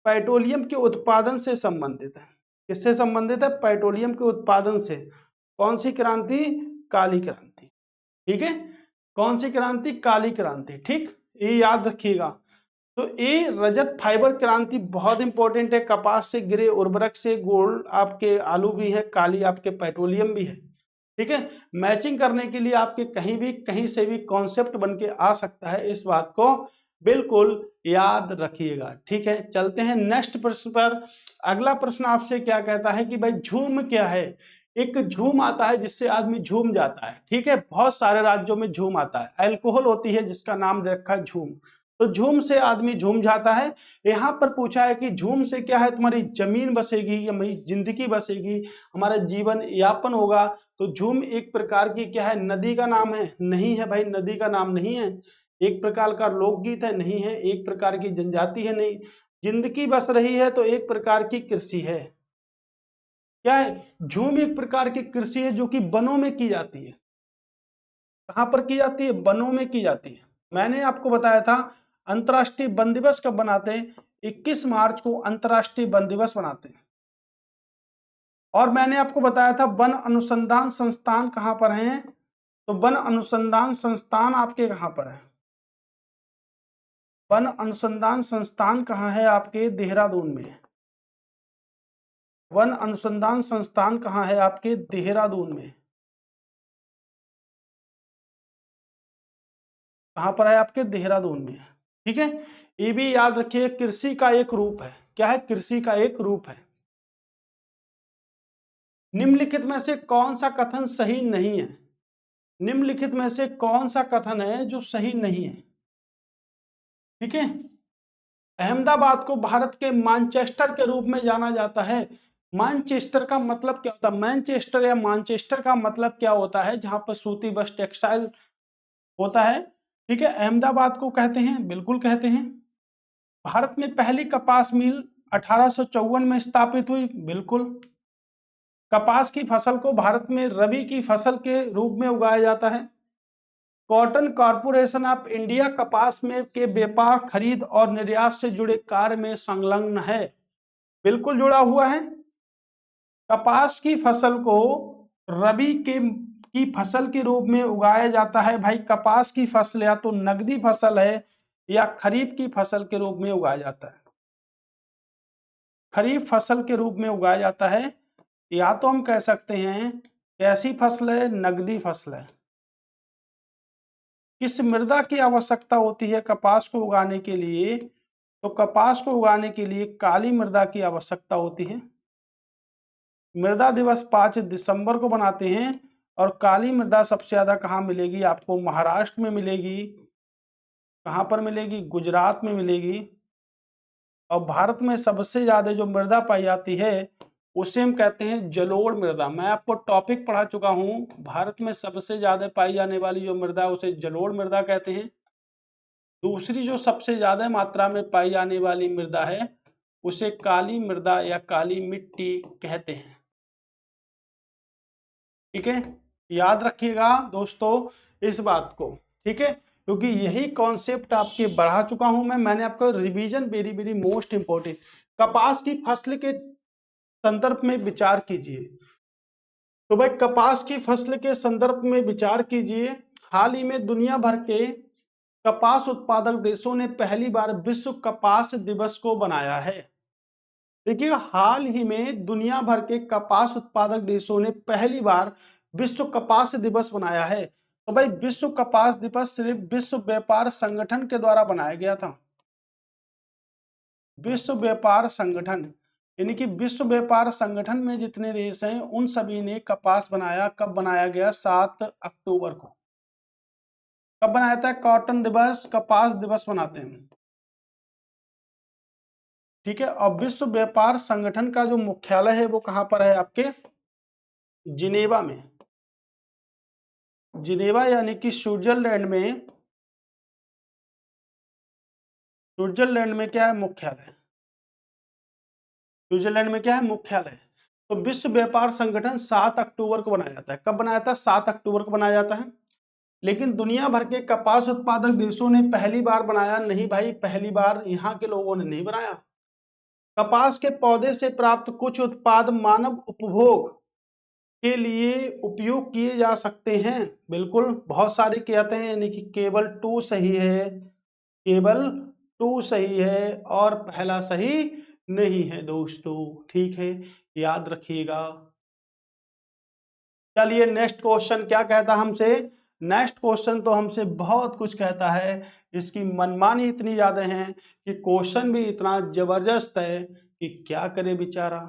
पेट्रोलियम के उत्पादन से संबंधित है, किससे संबंधित है? पेट्रोलियम के उत्पादन से। कौन सी क्रांति? काली क्रांति, ठीक है। कौन सी क्रांति? काली क्रांति, ठीक, ये याद रखिएगा। तो ये रजत फाइबर क्रांति बहुत इंपॉर्टेंट है, कपास से, ग्रे उर्वरक से, गोल्ड आपके आलू भी है, काली आपके पेट्रोलियम भी है, ठीक है। मैचिंग करने के लिए आपके कहीं भी कहीं से भी कॉन्सेप्ट बन के आ सकता है, इस बात को बिल्कुल याद रखिएगा, ठीक है। चलते हैं नेक्स्ट प्रश्न पर। अगला प्रश्न आपसे क्या कहता है कि भाई झूम क्या है? एक झूम आता है जिससे आदमी झूम जाता है, ठीक है। बहुत सारे राज्यों में झूम आता है, अल्कोहल होती है जिसका नाम दे रखा है झूम। तो झूम से आदमी झूम जाता है। यहाँ पर पूछा है कि झूम से क्या है? तुम्हारी जमीन बसेगी या मेरी जिंदगी बसेगी, हमारा जीवन यापन होगा। तो झूम एक प्रकार की क्या है? नदी का नाम है? नहीं है भाई, नदी का नाम नहीं है। एक प्रकार का लोकगीत है? नहीं है। एक प्रकार की जनजाति है? नहीं। जिंदगी बस रही है तो एक प्रकार की कृषि है, क्या है? झूम एक प्रकार की कृषि है जो कि वनों में की जाती है। कहां पर की जाती है? वनों में की जाती है। मैंने आपको बताया था अंतर्राष्ट्रीय वन दिवस कब बनाते हैं? 21 मार्च को अंतर्राष्ट्रीय वन दिवस बनाते हैं। और मैंने आपको बताया था वन अनुसंधान संस्थान कहां पर है? तो वन अनुसंधान संस्थान आपके कहां पर है? वन अनुसंधान संस्थान कहां है आपके? देहरादून में। वन अनुसंधान संस्थान कहां है आपके? देहरादून में। कहां पर है आपके? देहरादून में। ठीक है, ये भी याद रखिए, कृषि का एक रूप है। क्या है? कृषि का एक रूप है। निम्नलिखित में से कौन सा कथन सही नहीं है? निम्नलिखित में से कौन सा कथन है जो सही नहीं है? ठीक है, अहमदाबाद को भारत के मानचेस्टर के रूप में जाना जाता है। मानचेस्टर का मतलब क्या होता है? मैनचेस्टर या मानचेस्टर का मतलब क्या होता है? जहां पर सूती बस टेक्सटाइल होता है। ठीक है, अहमदाबाद को कहते हैं, बिल्कुल कहते हैं। भारत में पहली कपास मिल 1854 में स्थापित हुई, बिल्कुल। कपास की फसल को भारत में रबी की फसल के रूप में उगाया जाता है। कॉटन कॉरपोरेशन ऑफ इंडिया कपास में के व्यापार, खरीद और निर्यात से जुड़े कार्य में संलग्न है, बिल्कुल जुड़ा हुआ है। कपास की फसल को रबी की फसल के रूप में उगाया जाता है। भाई, कपास की फसल या तो नकदी फसल है या खरीफ की फसल के रूप में उगाया जाता है। खरीफ फसल के रूप में उगाया जाता है, या तो हम कह सकते हैं कैसी फसल है? नकदी फसल है। किस मृदा की आवश्यकता होती है कपास को उगाने के लिए? तो कपास को उगाने के लिए काली मृदा की आवश्यकता होती है। मृदा दिवस 5 दिसंबर को बनाते हैं। और काली मृदा सबसे ज्यादा कहाँ मिलेगी आपको? महाराष्ट्र में मिलेगी। कहां पर मिलेगी? गुजरात में मिलेगी। और भारत में सबसे ज्यादा जो मृदा पाई जाती है उसे हम कहते हैं जलोढ़ मृदा। मैं आपको टॉपिक पढ़ा चुका हूं, भारत में सबसे ज्यादा पाई जाने वाली जो मृदा है उसे जलोढ़ मृदा कहते हैं। दूसरी जो सबसे ज्यादा मात्रा में पाई जाने वाली मृदा है उसे काली मृदा या काली मिट्टी कहते हैं। ठीक है, याद रखिएगा दोस्तों इस बात को। ठीक है, क्योंकि यही कॉन्सेप्ट आपके बढ़ा चुका हूं मैंने आपको revision, very very most important. कपास की फसल के संदर्भ में विचार कीजिए। तो भाई कपास की फसल के संदर्भ में विचार कीजिए। हाल ही में दुनिया भर के कपास उत्पादक देशों ने पहली बार विश्व कपास दिवस को बनाया है। देखिए, हाल ही में दुनिया भर के कपास उत्पादक देशों ने पहली बार विश्व कपास दिवस बनाया है। तो भाई विश्व कपास दिवस सिर्फ विश्व व्यापार संगठन के द्वारा बनाया गया था। विश्व व्यापार संगठन, यानी कि विश्व व्यापार संगठन में जितने देश हैं उन सभी ने कपास बनाया। कब बनाया गया? 7 अक्टूबर को। कब बनाया था? कॉटन दिवस, कपास दिवस मनाते हैं। ठीक है, और विश्व व्यापार संगठन का जो मुख्यालय है वो कहां पर है आपके? जिनेवा में। जिनेवा यानी कि स्विट्जरलैंड में। स्विट्जरलैंड में क्या है? मुख्यालय। स्विट्जरलैंड में क्या है? मुख्यालय। तो विश्व व्यापार संगठन 7 अक्टूबर को बनाया जाता है। कब बनाया था? 7 अक्टूबर को बनाया जाता है। लेकिन दुनिया भर के कपास उत्पादक देशों ने पहली बार बनाया नहीं भाई, पहली बार यहाँ के लोगों ने नहीं बनाया। कपास के पौधे से प्राप्त कुछ उत्पाद मानव उपभोग के लिए उपयोग किए जा सकते हैं, बिल्कुल। बहुत सारे कहते हैं, यानी कि केवल 2 सही है, केवल 2 सही है और पहला सही नहीं है दोस्तों। ठीक है, याद रखिएगा। चलिए नेक्स्ट क्वेश्चन क्या कहता हमसे? नेक्स्ट क्वेश्चन तो हमसे बहुत कुछ कहता है। इसकी मनमानी इतनी ज्यादा है कि क्वेश्चन भी इतना जबरदस्त है कि क्या करे बेचारा।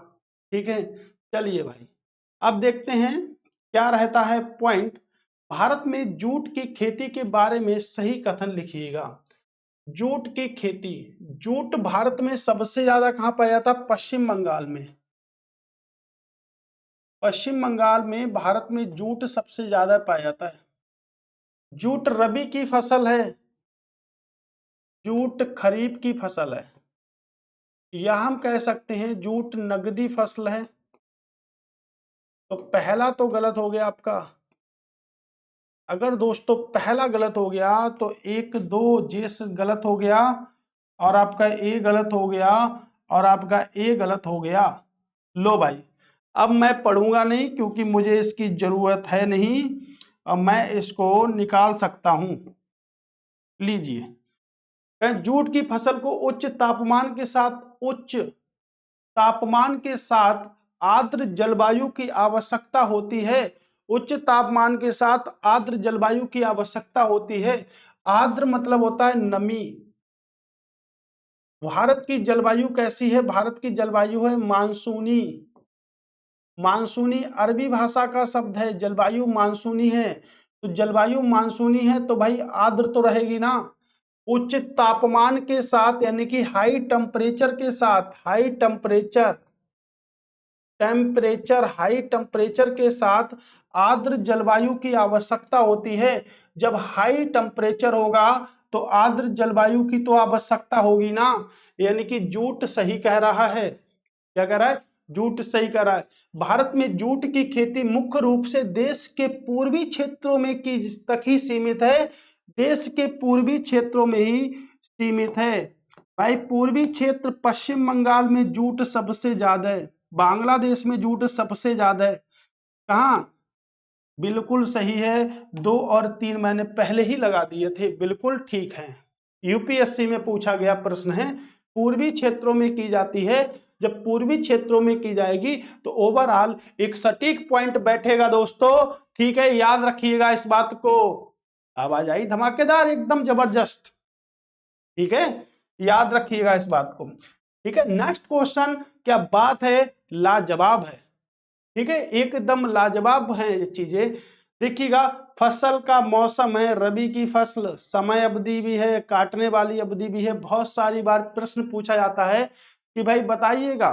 ठीक है, चलिए भाई अब देखते हैं क्या रहता है पॉइंट। भारत में जूट की खेती के बारे में सही कथन लिखिएगा। जूट की खेती, जूट भारत में सबसे ज्यादा कहां पाया जाता? पश्चिम बंगाल में। पश्चिम बंगाल में भारत में जूट सबसे ज्यादा पाया जाता है। जूट रबी की फसल है, जूट खरीफ की फसल है, या हम कह सकते हैं जूट नगदी फसल है। तो पहला तो गलत हो गया आपका। अगर दोस्तों पहला गलत हो गया तो 1 2 जेस गलत हो गया, और आपका ए गलत हो गया, और आपका ए गलत हो गया। लो भाई, अब मैं पढ़ूंगा नहीं क्योंकि मुझे इसकी जरूरत है नहीं। अब मैं इसको निकाल सकता हूं। लीजिए, जूट की फसल को उच्च तापमान के साथ आर्द्र जलवायु की आवश्यकता होती है। उच्च तापमान के साथ आर्द्र जलवायु की आवश्यकता होती है। आर्द्र मतलब होता है नमी। भारत की जलवायु कैसी है? भारत की जलवायु है मानसूनी। मानसूनी अरबी भाषा का शब्द है, जलवायु मानसूनी है। तो जलवायु मानसूनी है तो भाई आर्द्र तो रहेगी ना। उच्च तापमान के साथ यानी कि हाई टेम्परेचर के साथ, हाई टेम्परेचर के साथ आर्द्र जलवायु की आवश्यकता होती है। जब हाई टेम्परेचर होगा तो आर्द्र जलवायु की तो आवश्यकता होगी ना। यानी कि जूट सही कह रहा है। क्या कह रहा है? जूट सही कह रहा है। भारत में जूट की खेती मुख्य रूप से देश के पूर्वी क्षेत्रों में की तक ही सीमित है। देश के पूर्वी क्षेत्रों में ही सीमित है। भाई पूर्वी क्षेत्र पश्चिम बंगाल में जूट सबसे ज्यादा है, बांग्लादेश में जूट सबसे ज्यादा है। कहाँ? बिल्कुल सही है। 2 और 3 मैंने पहले ही लगा दिए थे, बिल्कुल ठीक है। यूपीएससी में पूछा गया प्रश्न है, पूर्वी क्षेत्रों में की जाती है। जब पूर्वी क्षेत्रों में की जाएगी तो ओवरऑल एक सटीक पॉइंट बैठेगा दोस्तों। ठीक है, याद रखिएगा इस बात को। आवाज आई धमाकेदार, एकदम जबरदस्त। ठीक है, याद रखिएगा इस बात को। ठीक है, नेक्स्ट क्वेश्चन, क्या बात है, लाजवाब है। ठीक है, एकदम लाजवाब है ये चीजें। देखिएगा, फसल का मौसम है, रबी की फसल, समय अवधि भी है, काटने वाली अवधि भी है। बहुत सारी बार प्रश्न पूछा जाता है कि भाई बताइएगा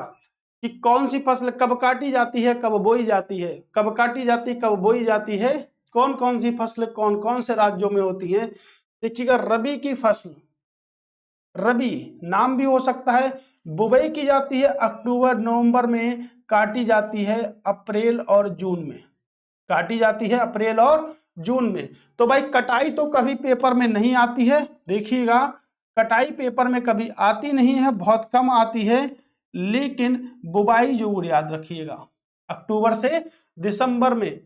कि कौन सी फसल कब काटी जाती है, कब बोई जाती है, कब काटी जाती है, कब बोई जाती है, कौन कौन सी फसल कौन कौन से राज्यों में होती है। देखिएगा, रबी की फसल, रबी नाम भी हो सकता है, बुवाई की जाती है अक्टूबर नवंबर में, काटी जाती है अप्रैल और जून में, काटी जाती है अप्रैल और जून में। तो भाई कटाई तो कभी पेपर में नहीं आती है। देखिएगा, कटाई पेपर में कभी आती नहीं है, बहुत कम आती है। लेकिन बुवाई जरूर याद रखिएगा, अक्टूबर से दिसंबर में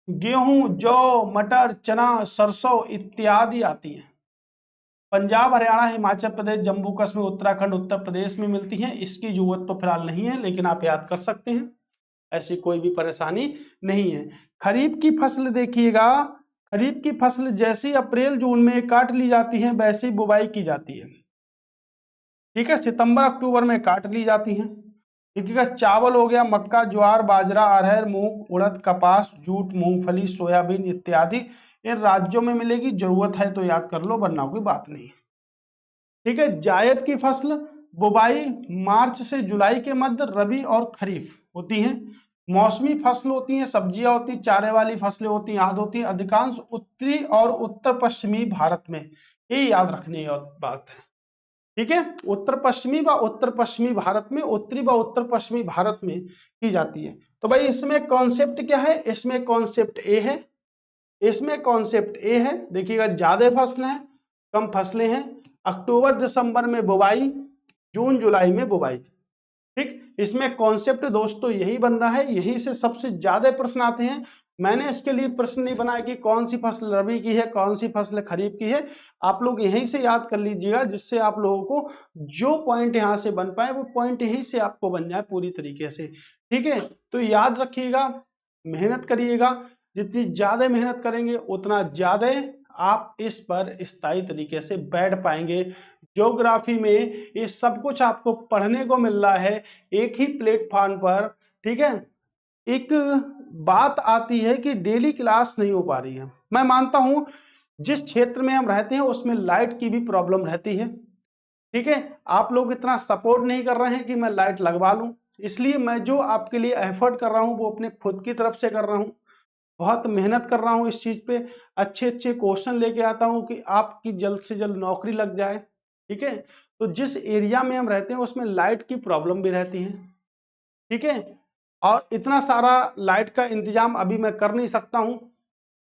गेहूं, जौ, मटर, चना, सरसों इत्यादि आती है। पंजाब, हरियाणा, हिमाचल प्रदेश, जम्मू कश्मीर, उत्तराखंड, उत्तर प्रदेश में मिलती हैं। इसकी जरूरत तो फिलहाल नहीं है, लेकिन आप याद कर सकते हैं, ऐसी कोई भी परेशानी नहीं है। खरीफ की फसल देखिएगा, खरीफ की फसल जैसी अप्रैल जून में काट ली जाती है वैसे ही बुवाई की जाती है। ठीक है, सितंबर अक्टूबर में काट ली जाती है। देखिएगा, चावल हो गया, मक्का, ज्वार, बाजरा, अरहर, मूंग, उड़द, कपास, जूट, मूंगफली, सोयाबीन इत्यादि इन राज्यों में मिलेगी। जरूरत है तो याद कर लो, वरना कोई बात नहीं। ठीक है, जायद की फसल बुवाई मार्च से जुलाई के मध्य, रबी और खरीफ होती हैं। मौसमी फसल होती हैं, सब्जियां होती, चारे वाली फसलें होती, आदि होती हैं। अधिकांश उत्तरी और उत्तर पश्चिमी भारत में, ये याद रखने की बात है। ठीक है, उत्तर पश्चिमी भारत में, उत्तरी व उत्तर पश्चिमी भारत में की जाती है। तो भाई इसमें कॉन्सेप्ट क्या है? इसमें कॉन्सेप्ट ए है, इसमें कॉन्सेप्ट ए है। देखिएगा, ज्यादा फसलें हैं, कम फसलें हैं, अक्टूबर दिसंबर में बुवाई, जून जुलाई में बुवाई। ठीक, इसमें कॉन्सेप्ट दोस्तों यही बन रहा है, यही से सबसे ज्यादा प्रश्न आते हैं। मैंने इसके लिए प्रश्न नहीं बनाया कि कौन सी फसल रबी की है, कौन सी फसल खरीफ की है। आप लोग यहीं से याद कर लीजिएगा, जिससे आप लोगों को जो पॉइंट यहां से बन पाए वो पॉइंट यहीं से आपको बन जाए पूरी तरीके से। ठीक है, तो याद रखिएगा, मेहनत करिएगा, जितनी ज्यादा मेहनत करेंगे उतना ज्यादा आप इस पर स्थायी तरीके से बैठ पाएंगे। ज्योग्राफी में ये सब कुछ आपको पढ़ने को मिल रहा है एक ही प्लेटफॉर्म पर। ठीक है, एक बात आती है कि डेली क्लास नहीं हो पा रही है। मैं मानता हूं जिस क्षेत्र में हम रहते हैं उसमें लाइट की भी प्रॉब्लम रहती है। ठीक है, आप लोग इतना सपोर्ट नहीं कर रहे हैं कि मैं लाइट लगवा लूं, इसलिए मैं जो आपके लिए एफर्ट कर रहा हूं वो अपने खुद की तरफ से कर रहा हूं। बहुत मेहनत कर रहा हूं इस चीज पे, अच्छे अच्छे क्वेश्चन लेके आता हूं कि आपकी जल्द से जल्द नौकरी लग जाए। ठीक है, तो जिस एरिया में हम रहते हैं उसमें लाइट की प्रॉब्लम भी रहती है। ठीक है, और इतना सारा लाइट का इंतजाम अभी मैं कर नहीं सकता हूं,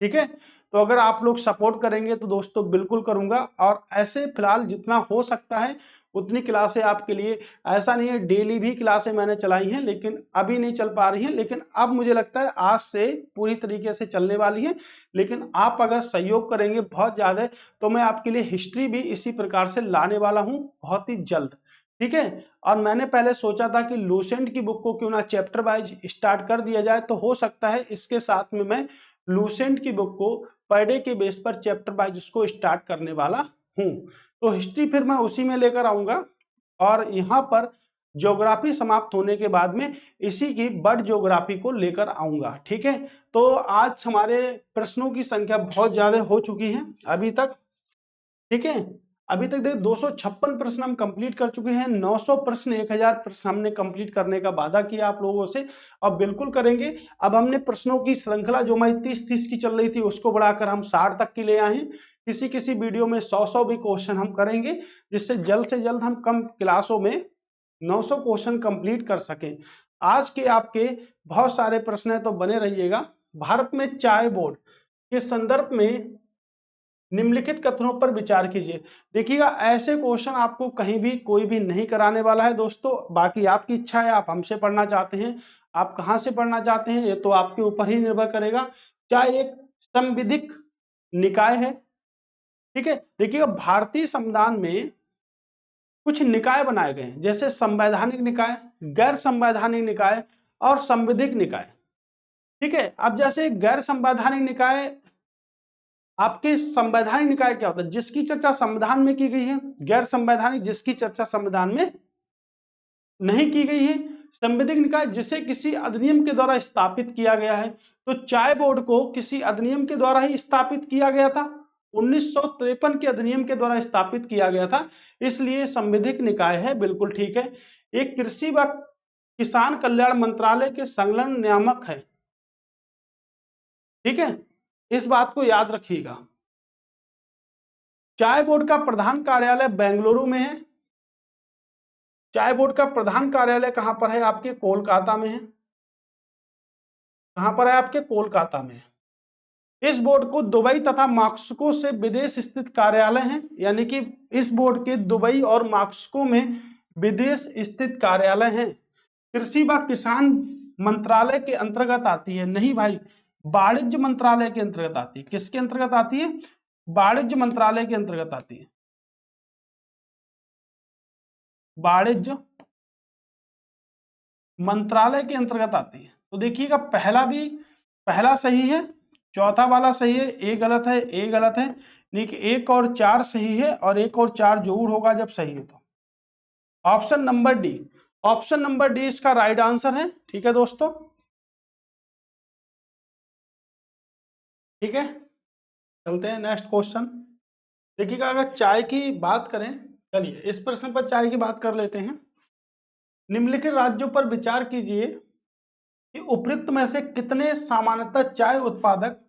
ठीक है। तो अगर आप लोग सपोर्ट करेंगे तो दोस्तों बिल्कुल करूंगा, और ऐसे फिलहाल जितना हो सकता है उतनी क्लासें आपके लिए, ऐसा नहीं है डेली भी क्लासें मैंने चलाई हैं, लेकिन अभी नहीं चल पा रही हैं, लेकिन अब मुझे लगता है आज से पूरी तरीके से चलने वाली है। लेकिन आप अगर सहयोग करेंगे बहुत ज्यादा, तो मैं आपके लिए हिस्ट्री भी इसी प्रकार से लाने वाला हूं बहुत ही जल्द, ठीक है। और मैंने पहले सोचा था कि लूसेंट की बुक को क्यों ना चैप्टर वाइज स्टार्ट कर दिया जाए, तो हो सकता है इसके साथ में मैं लूसेंट की बुक को पर डे के बेस पर चैप्टर वाइज उसको स्टार्ट करने वाला हूं। तो हिस्ट्री फिर मैं उसी में लेकर आऊंगा, और यहां पर ज्योग्राफी समाप्त होने के बाद में इसी की बर्ड ज्योग्राफी को लेकर आऊंगा, ठीक है। तो आज हमारे प्रश्नों की संख्या बहुत ज्यादा हो चुकी है अभी तक, ठीक है। अभी तक देखिए 256 प्रश्न हम कंप्लीट कर चुके हैं, 900 प्रश्न 1000 प्रश्न हमने कंप्लीट करने का वादा किया आप लोगों से, अब बिल्कुल करेंगे। अब हमने प्रश्नों की श्रृंखला जो हमारी 30-30 की चल रही थी उसको बढ़ाकर हम 60 तक की ले आए हैं। किसी किसी वीडियो में 100-100 भी क्वेश्चन हम करेंगे, जिससे जल्द से जल्द हम कम क्लासों में 900 क्वेश्चन कंप्लीट कर सकें। आज के आपके बहुत सारे प्रश्न है, तो बने रहिएगा। भारत में चाय बोर्ड के संदर्भ में निम्नलिखित कथनों पर विचार कीजिए। देखिएगा ऐसे क्वेश्चन आपको कहीं भी कोई भी नहीं कराने वाला है दोस्तों, बाकी आपकी इच्छा है, आप हमसे पढ़ना चाहते हैं, आप कहां से पढ़ना चाहते हैं, ये तो आपके ऊपर ही निर्भर करेगा। चाहे एक संविधिक निकाय है, ठीक है। देखिएगा भारतीय संविधान में कुछ निकाय बनाए गए हैं, जैसे संवैधानिक निकाय, गैर संवैधानिक निकाय और संविधिक निकाय, ठीक है। अब जैसे गैर संवैधानिक निकाय, आपके संवैधानिक निकाय क्या होता है, जिसकी चर्चा संविधान में की गई है। गैर संवैधानिक जिसकी चर्चा संविधान में नहीं की गई है। संवैधानिक निकाय जिसे किसी अधिनियम के द्वारा स्थापित किया गया है। तो चाय बोर्ड को किसी अधिनियम के द्वारा ही स्थापित किया गया था, 1953 के अधिनियम के द्वारा स्थापित किया गया था, इसलिए संवैधानिक निकाय है, बिल्कुल ठीक है। एक कृषि व किसान कल्याण मंत्रालय के संलग्न नियामक है, ठीक है, इस बात को याद रखिएगा। चाय बोर्ड का प्रधान कार्यालय बेंगलुरु में है। चाय बोर्ड का प्रधान कार्यालय कहां पर है, आपके कोलकाता में है। कहां पर है, आपके कोलकाता में। इस बोर्ड को दुबई तथा मॉस्को से विदेश स्थित कार्यालय हैं, यानी कि इस बोर्ड के दुबई और मॉस्को में विदेश स्थित कार्यालय हैं। कृषि व किसान मंत्रालय के अंतर्गत आती है, नहीं भाई, वाणिज्य मंत्रालय के अंतर्गत आती है। किसके अंतर्गत आती है, वाणिज्य मंत्रालय के अंतर्गत आती है, वाणिज्य मंत्रालय के अंतर्गत आती है। तो देखिएगा पहला सही है, चौथा वाला सही है, ए गलत है, ए गलत है, नहीं कि 1 और 4 सही है, और 1 और 4 जरूर होगा जब सही है तो। Option number D, option number D इसका राइट आंसर है, ठीक है दोस्तों, ठीक है। चलते हैं नेक्स्ट क्वेश्चन। देखिएगा अगर चाय की बात करें, चलिए इस प्रश्न पर चाय की बात कर लेते हैं। निम्नलिखित राज्यों पर विचार कीजिए कि उपयुक्त में से कितने सामान्यतः चाय उत्पादक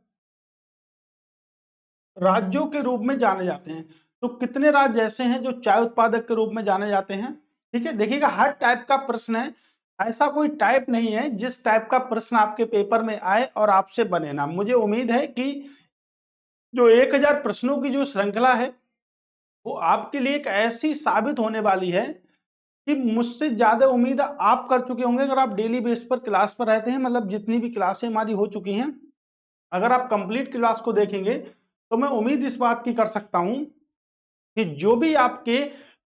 राज्यों के रूप में जाने जाते हैं। तो कितने राज्य ऐसे हैं जो चाय उत्पादक के रूप में जाने जाते हैं, ठीक है। देखिएगा हर टाइप का प्रश्न है, ऐसा कोई टाइप नहीं है जिस टाइप का प्रश्न आपके पेपर में आए और आपसे बने ना। मुझे उम्मीद है कि जो 1000 प्रश्नों की जो श्रृंखला है वो आपके लिए एक ऐसी साबित होने वाली है कि मुझसे ज्यादा उम्मीद आप कर चुके होंगे अगर आप डेली बेस पर क्लास पर रहते हैं। मतलब जितनी भी क्लासें हमारी हो चुकी हैं, अगर आप कंप्लीट क्लास को देखेंगे तो मैं उम्मीद इस बात की कर सकता हूं कि जो भी आपके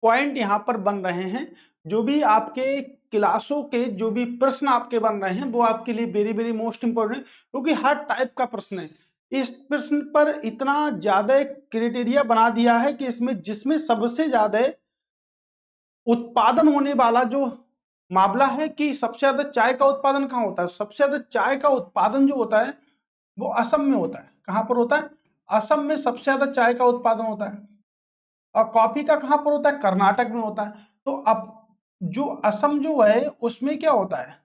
पॉइंट यहां पर बन रहे हैं, जो भी आपके क्लासों के जो भी प्रश्न आपके बन रहे हैं, वो आपके लिए वेरी वेरी मोस्ट इंपोर्टेंट, क्योंकि हर टाइप का प्रश्न है। इस प्रश्न पर इतना ज्यादा क्राइटेरिया बना दिया है कि इसमें जिसमें सबसे ज्यादा उत्पादन होने वाला जो मामला है कि सबसे ज्यादा चाय का उत्पादन कहाँ होता है, सबसे ज्यादा चाय का उत्पादन जो होता है वो असम में होता है। कहां पर होता है, असम में सबसे ज्यादा चाय का उत्पादन होता है। और कॉफी का कहां पर होता है, कर्नाटक में होता है। तो अब जो असम जो है उसमें क्या होता है,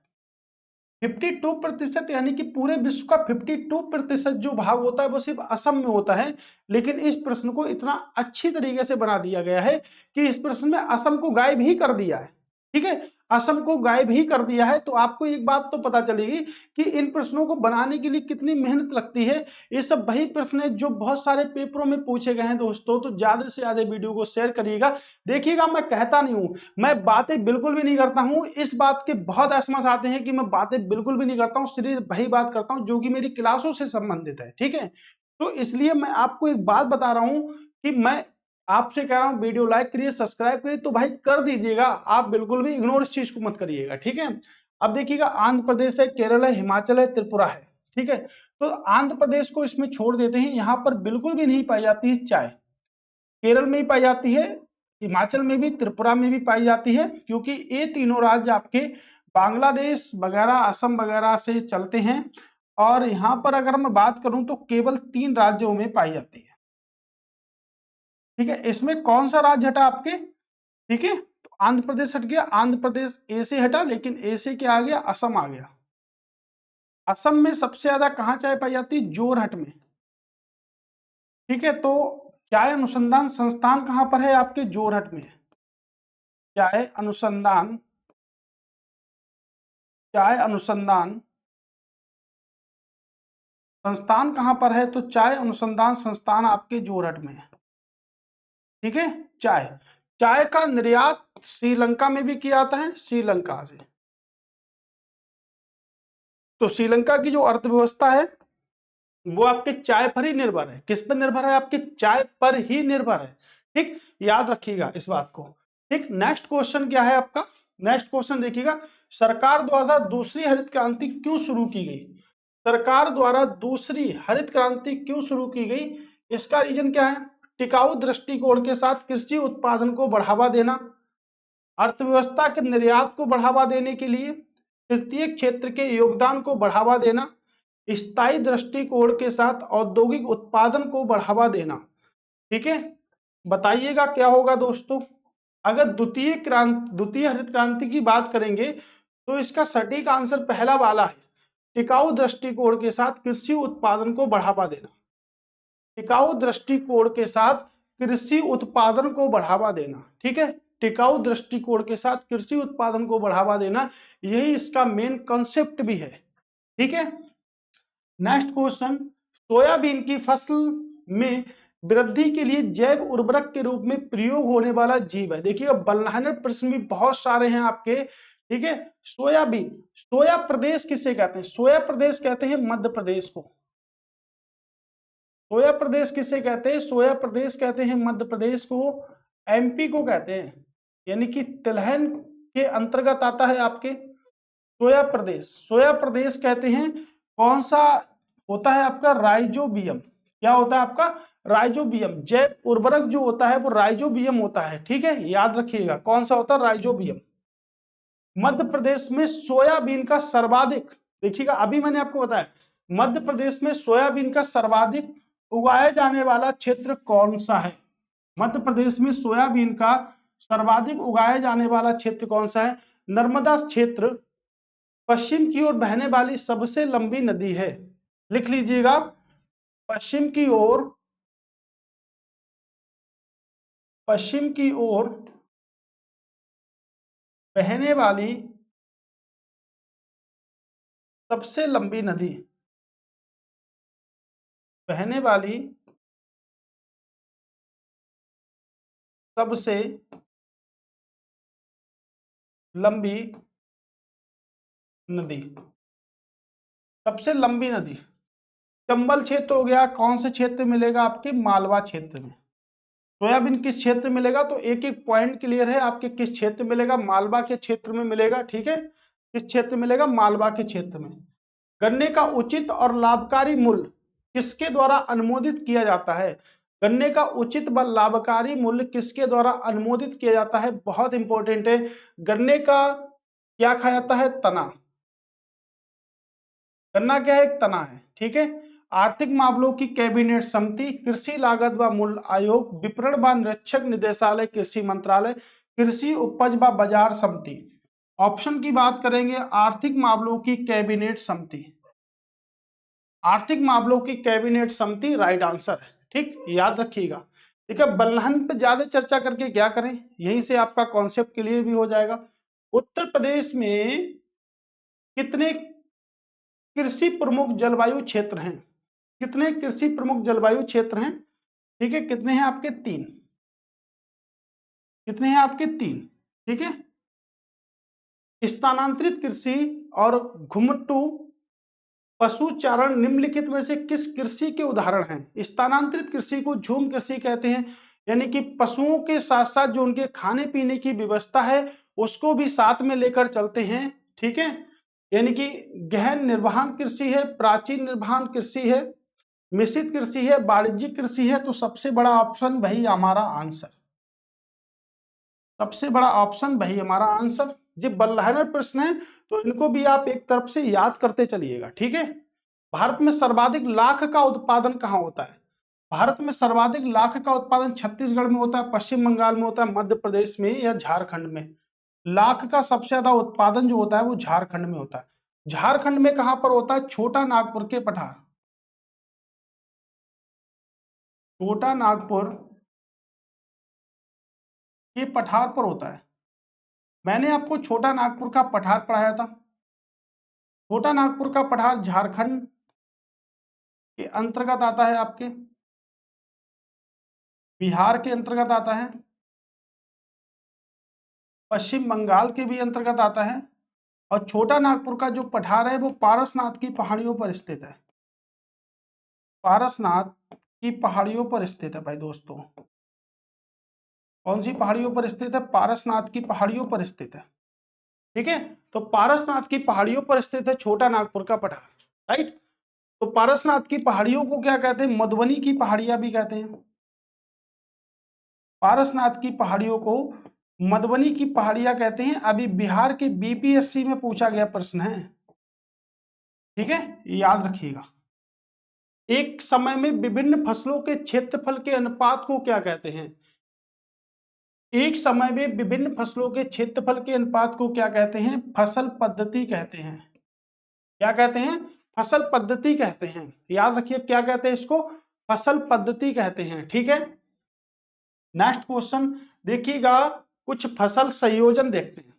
52%, यानी कि पूरे विश्व का 52% जो भाग होता है वो सिर्फ असम में होता है। लेकिन इस प्रश्न को इतना अच्छी तरीके से बना दिया गया है कि इस प्रश्न में असम को गायब ही कर दिया है, ठीक है। असम को गायब ही कर दिया है। तो आपको एक बात तो पता चलेगी कि इन प्रश्नों को बनाने के लिए कितनी मेहनत लगती है। ये सब वही प्रश्न है जो बहुत सारे पेपरों में पूछे गए हैं दोस्तों। तो ज्यादा से ज्यादा वीडियो को शेयर करिएगा। देखिएगा, मैं कहता नहीं हूं, मैं बातें बिल्कुल भी नहीं करता हूं। इस बात के बहुत एसएमएस आते हैं कि मैं बातें बिल्कुल भी नहीं करता हूं, सिर्फ वही बात करता हूं जो कि मेरी क्लासों से संबंधित है, ठीक है। तो इसलिए मैं आपको एक बात बता रहा हूं कि मैं आपसे कह रहा हूं वीडियो लाइक करिए, सब्सक्राइब करिए, तो भाई कर दीजिएगा, आप बिल्कुल भी इग्नोर इस चीज को मत करिएगा, ठीक है। अब देखिएगा, आंध्र प्रदेश है, केरल है, हिमाचल है, त्रिपुरा है, ठीक है। तो आंध्र प्रदेश को इसमें छोड़ देते हैं, यहां पर बिल्कुल भी नहीं पाई जाती है चाय। केरल में ही पाई जाती है, हिमाचल में भी, त्रिपुरा में भी पाई जाती है, क्योंकि ये तीनों राज्य आपके बांग्लादेश वगैरह, असम वगैरह से चलते हैं। और यहां पर अगर मैं बात करूं तो केवल 3 राज्यों में पाई जाती है, ठीक है। इसमें कौन सा राज्य हटा आपके, ठीक है। तो आंध्र प्रदेश हट गया, आंध्र प्रदेश ए से हटा, लेकिन ए से क्या आ गया, असम आ गया। असम में सबसे ज्यादा कहां चाय पाई जाती है, जोरहट में, ठीक है। तो चाय अनुसंधान संस्थान कहां पर है आपके, जोरहट में। चाय अनुसंधान, चाय अनुसंधान संस्थान कहां पर है, तो चाय अनुसंधान संस्थान आपके जोरहट में है, ठीक है। चाय, चाय का निर्यात श्रीलंका में भी किया जाता है, श्रीलंका से। तो श्रीलंका की जो अर्थव्यवस्था है वो आपके चाय पर ही निर्भर है। किस पर निर्भर है, आपके चाय पर ही निर्भर है, ठीक। याद रखिएगा इस बात को, ठीक। नेक्स्ट क्वेश्चन क्या है आपका, नेक्स्ट क्वेश्चन देखिएगा, सरकार द्वारा दूसरी हरित क्रांति क्यों शुरू की गई। सरकार द्वारा दूसरी हरित क्रांति क्यों शुरू की गई, इसका रीजन क्या है, टिकाऊ दृष्टिकोण के साथ कृषि उत्पादन को बढ़ावा देना, अर्थव्यवस्था के निर्यात को बढ़ावा देने के लिए, तृतीय क्षेत्र के योगदान को बढ़ावा देना, स्थायी दृष्टिकोण के साथ औद्योगिक उत्पादन को बढ़ावा देना, ठीक है। बताइएगा क्या होगा दोस्तों। अगर द्वितीय हरित क्रांति की बात करेंगे तो इसका सटीक आंसर पहला वाला है, टिकाऊ दृष्टिकोण के साथ कृषि उत्पादन को बढ़ावा देना। टिकाऊ दृष्टिकोण के साथ कृषि उत्पादन को बढ़ावा देना, ठीक है। टिकाऊ दृष्टिकोण के साथ कृषि उत्पादन को बढ़ावा देना, यही इसका मेन कॉन्सेप्ट भी है, ठीक है। नेक्स्ट क्वेश्चन, सोयाबीन की फसल में वृद्धि के लिए जैव उर्वरक के रूप में प्रयोग होने वाला जीव है। देखिए, बल्लाहनर प्रश्न भी बहुत सारे हैं आपके, ठीक है। सोयाबीन, सोया प्रदेश किसे कहते हैं, सोया प्रदेश कहते हैं मध्य प्रदेश को। सोया प्रदेश किसे कहते हैं, सोया प्रदेश कहते हैं मध्य प्रदेश को, एमपी को कहते हैं, यानी कि तिलहन के अंतर्गत आता है आपके सोया प्रदेश। सोया प्रदेश कहते हैं, कौन सा होता है आपका, राइजोबियम। क्या होता है आपका, राइजोबियम। जैव उर्वरक जो होता है वो राइजोबियम होता है, ठीक है। याद रखिएगा कौन सा होता है, राइजोबियम। मध्य प्रदेश में सोयाबीन का सर्वाधिक, देखिएगा अभी मैंने आपको बताया, मध्य प्रदेश में सोयाबीन का सर्वाधिक उगाया जाने वाला क्षेत्र कौन सा है। मध्य प्रदेश में सोयाबीन का सर्वाधिक उगाया जाने वाला क्षेत्र कौन सा है, नर्मदा क्षेत्र। पश्चिम की ओर बहने वाली सबसे लंबी नदी है, लिख लीजिएगा, पश्चिम की ओर, पश्चिम की ओर बहने वाली सबसे लंबी नदी, बहने वाली सबसे लंबी नदी, सबसे लंबी नदी चंबल क्षेत्र हो गया। कौन से क्षेत्र मिलेगा आपके, मालवा क्षेत्र में। सोयाबीन किस क्षेत्र मिलेगा, तो एक एक पॉइंट क्लियर है आपके, किस क्षेत्र मिलेगा, मालवा के क्षेत्र में मिलेगा, ठीक है। किस क्षेत्र मिलेगा, मालवा के क्षेत्र में। गन्ने का उचित और लाभकारी मूल्य किसके द्वारा अनुमोदित किया जाता है, गन्ने का उचित व लाभकारी मूल्य किसके द्वारा अनुमोदित किया जाता है, बहुत इंपॉर्टेंट है। गन्ने का क्या खाया जाता है, तना। गन्ना क्या है, एक तना है, ठीक है। आर्थिक मामलों की कैबिनेट समिति, कृषि लागत व मूल्य आयोग, विपणन व निरीक्षक निदेशालय, कृषि मंत्रालय, कृषि उपज व बाजार समिति। ऑप्शन की बात करेंगे, आर्थिक मामलों की कैबिनेट समिति, आर्थिक मामलों की कैबिनेट समिति राइट आंसर है, ठीक। याद रखिएगा, ठीक है। बल्लहन पे ज्यादा चर्चा करके क्या करें, यहीं से आपका कॉन्सेप्ट क्लियर भी हो जाएगा। उत्तर प्रदेश में कितने कृषि प्रमुख जलवायु क्षेत्र हैं? कितने कृषि प्रमुख जलवायु क्षेत्र हैं? ठीक है, कितने हैं आपके? 3। कितने हैं आपके? 3। ठीक है, स्थानांतरित कृषि और घुमटू पशुचारण निम्नलिखित में से किस कृषि के उदाहरण हैं? स्थानांतरित कृषि को झूम कृषि कहते हैं, यानी कि पशुओं के साथ साथ जो उनके खाने पीने की व्यवस्था है उसको भी साथ में लेकर चलते हैं। ठीक है, यानी कि गहन निर्वहन कृषि है, प्राचीन निर्वहन कृषि है, मिश्रित कृषि है, वाणिज्यिक कृषि है। तो सबसे बड़ा ऑप्शन वही हमारा आंसर, सबसे बड़ा ऑप्शन वही हमारा आंसर। ये बल्लहर प्रश्न है तो इनको भी आप एक तरफ से याद करते चलिएगा। ठीक है, भारत में सर्वाधिक लाख का उत्पादन कहाँ होता है? भारत में सर्वाधिक लाख का उत्पादन छत्तीसगढ़ में होता है, पश्चिम बंगाल में होता है, मध्य प्रदेश में या झारखंड में। लाख का सबसे ज्यादा उत्पादन जो होता है वो झारखंड में होता है। झारखंड में कहां पर होता है? छोटा नागपुर के पठार, छोटा नागपुर के पठार पर होता है। मैंने आपको छोटा नागपुर का पठार पढ़ाया था। छोटा नागपुर का पठार झारखंड के अंतर्गत आता है, आपके बिहार के अंतर्गत आता है, पश्चिम बंगाल के भी अंतर्गत आता है। और छोटा नागपुर का जो पठार है वो पारसनाथ की पहाड़ियों पर स्थित है। पारसनाथ की पहाड़ियों पर स्थित है भाई दोस्तों। कौन सी पहाड़ियों पर स्थित है? पारसनाथ की पहाड़ियों पर स्थित है। ठीक है, तो पारसनाथ की पहाड़ियों पर स्थित है छोटा नागपुर का पठार। राइट, तो पारसनाथ की पहाड़ियों को क्या कहते हैं? मधुबनी की पहाड़ियां भी कहते हैं। पारसनाथ की पहाड़ियों को मधुबनी की पहाड़ियां कहते हैं। अभी बिहार के बीपीएससी में पूछा गया प्रश्न है। ठीक है, याद रखिएगा। एक समय में विभिन्न फसलों के क्षेत्रफल के अनुपात को क्या कहते हैं? एक समय में विभिन्न फसलों के क्षेत्रफल के अनुपात को क्या कहते हैं? फसल पद्धति कहते हैं। क्या कहते हैं? फसल पद्धति कहते हैं। याद रखिए, क्या कहते हैं इसको? फसल पद्धति कहते हैं। ठीक है, नेक्स्ट क्वेश्चन देखिएगा, कुछ फसल संयोजन देखते हैं।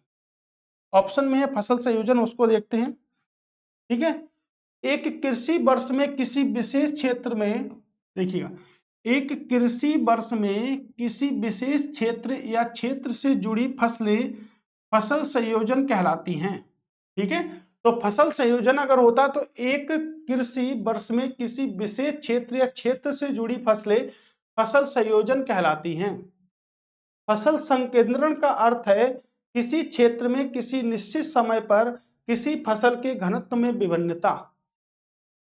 ऑप्शन में है फसल संयोजन, उसको देखते हैं। ठीक है, एक कृषि वर्ष में किसी विशेष क्षेत्र में, देखिएगा, एक कृषि वर्ष में किसी विशेष क्षेत्र या क्षेत्र से जुड़ी फसलें फसल संयोजन कहलाती हैं। ठीक है, तो फसल संयोजन अगर होता तो एक कृषि वर्ष में किसी विशेष क्षेत्र या क्षेत्र से जुड़ी फसलें फसल संयोजन कहलाती हैं। फसल संकेंद्रण का अर्थ है किसी क्षेत्र में किसी निश्चित समय पर किसी फसल के घनत्व में विभिन्नता।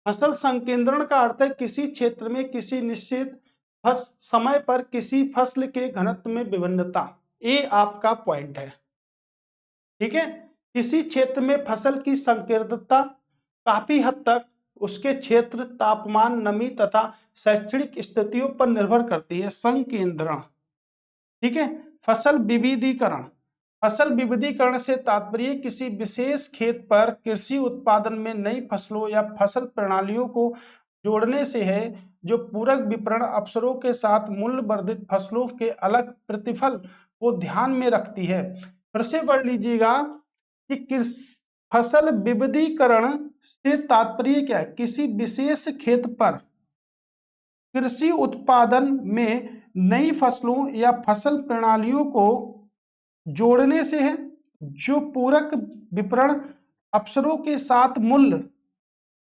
फसल संकेंद्रण का अर्थ है किसी क्षेत्र में किसी निश्चित समय पर किसी फसल के घनत्व में विभिन्नता। ये आपका पॉइंट है। ठीक है, किसी क्षेत्र में फसल की संकीर्णता काफी हद तक उसके क्षेत्र, तापमान, नमी तथा शैक्षणिक स्थितियों पर निर्भर करती है। संकेंद्रण। ठीक है, फसल विविधीकरण। फसल विविधीकरण से तात्पर्य किसी विशेष खेत पर कृषि उत्पादन में नई फसलों या फसल प्रणालियों को जोड़ने से है, जो पूरक विपणन अवसरों के साथ मूल्य वर्धित फसलों के अलग प्रतिफल को ध्यान में रखती है। फिर से पढ़ लीजिएगा कि फसल विविधीकरण से तात्पर्य क्या है? किसी विशेष खेत पर कृषि उत्पादन में नई फसलों या फसल प्रणालियों को जोड़ने से है, जो पूरक विपणन अवसरों के साथ मूल्य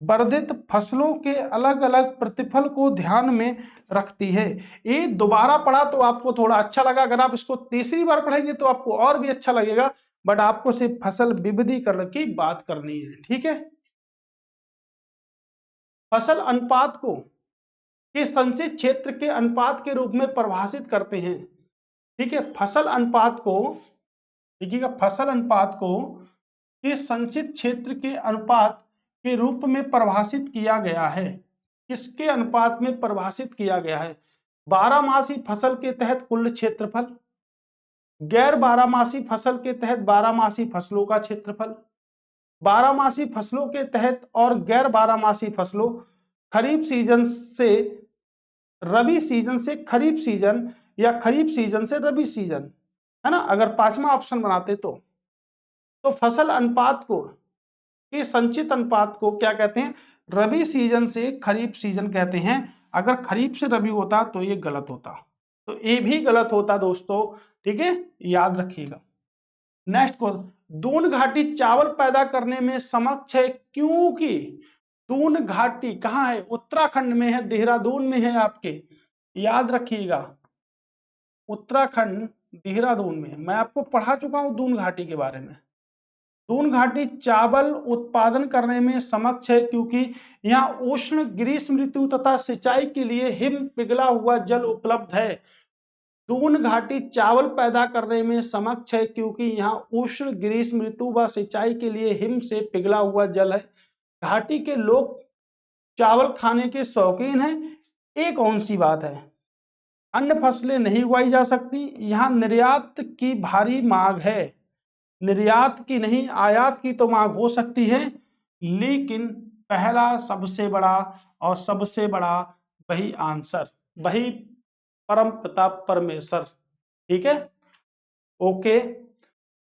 वर्धित फसलों के अलग अलग प्रतिफल को ध्यान में रखती है। ये दोबारा पढ़ा तो आपको थोड़ा अच्छा लगा, अगर आप इसको तीसरी बार पढ़ेंगे तो आपको और भी अच्छा लगेगा, बट आपको सिर्फ फसल विविधीकरण की बात करनी है। ठीक है, फसल अनुपात को के संचित क्षेत्र के अनुपात के रूप में परिभाषित करते हैं। ठीक है, फसल अनुपात को, देखिएगा, फसल अनुपात को के संचित क्षेत्र के अनुपात के रूप में परिभाषित किया गया है। किसके अनुपात में परिभाषित किया गया है? बारहमासी फसल के तहत कुल क्षेत्रफल, गैर बारहमासी फसल के तहत बारहमासी फसलों का क्षेत्रफल, बारहमासी फसलों के तहत और गैर बारहमासी फसलों, खरीफ सीजन से रबी सीजन से खरीफ सीजन या खरीफ सीजन से रबी सीजन, है ना, अगर पांचवा ऑप्शन बनाते तो। तो फसल अनुपात को, कि संचित अनुपात को क्या कहते हैं, रबी सीजन से खरीफ सीजन कहते हैं। अगर खरीफ से रबी होता तो ये गलत होता, तो ये भी गलत होता दोस्तों, ठीक है, याद रखिएगा। नेक्स्ट क्वेश्चन, दून घाटी चावल पैदा करने में समक्ष है क्योंकि दून घाटी कहाँ है, उत्तराखंड में है, देहरादून में है आपके, याद रखिएगा, उत्तराखंड देहरादून में। मैं आपको पढ़ा चुका हूं दून घाटी के बारे में। दून घाटी चावल उत्पादन करने में समक्ष है क्योंकि यहाँ उष्ण ग्रीष्म ऋतु तथा सिंचाई के लिए हिम पिघला हुआ जल उपलब्ध है। दून घाटी चावल पैदा करने में समक्ष है क्योंकि यहाँ उष्ण ग्रीष्म ऋतु व सिंचाई के लिए हिम से पिघला हुआ जल है। घाटी के लोग चावल खाने के शौकीन हैं। एक कौन सी बात है, अन्य फसलें नहीं उगाई जा सकती, यहाँ निर्यात की भारी मांग है। निर्यात की नहीं, आयात की तो मांग हो सकती है, लेकिन पहला सबसे बड़ा और सबसे बड़ा वही आंसर, वही परम पिता परमेश्वर, ठीक है, ओके।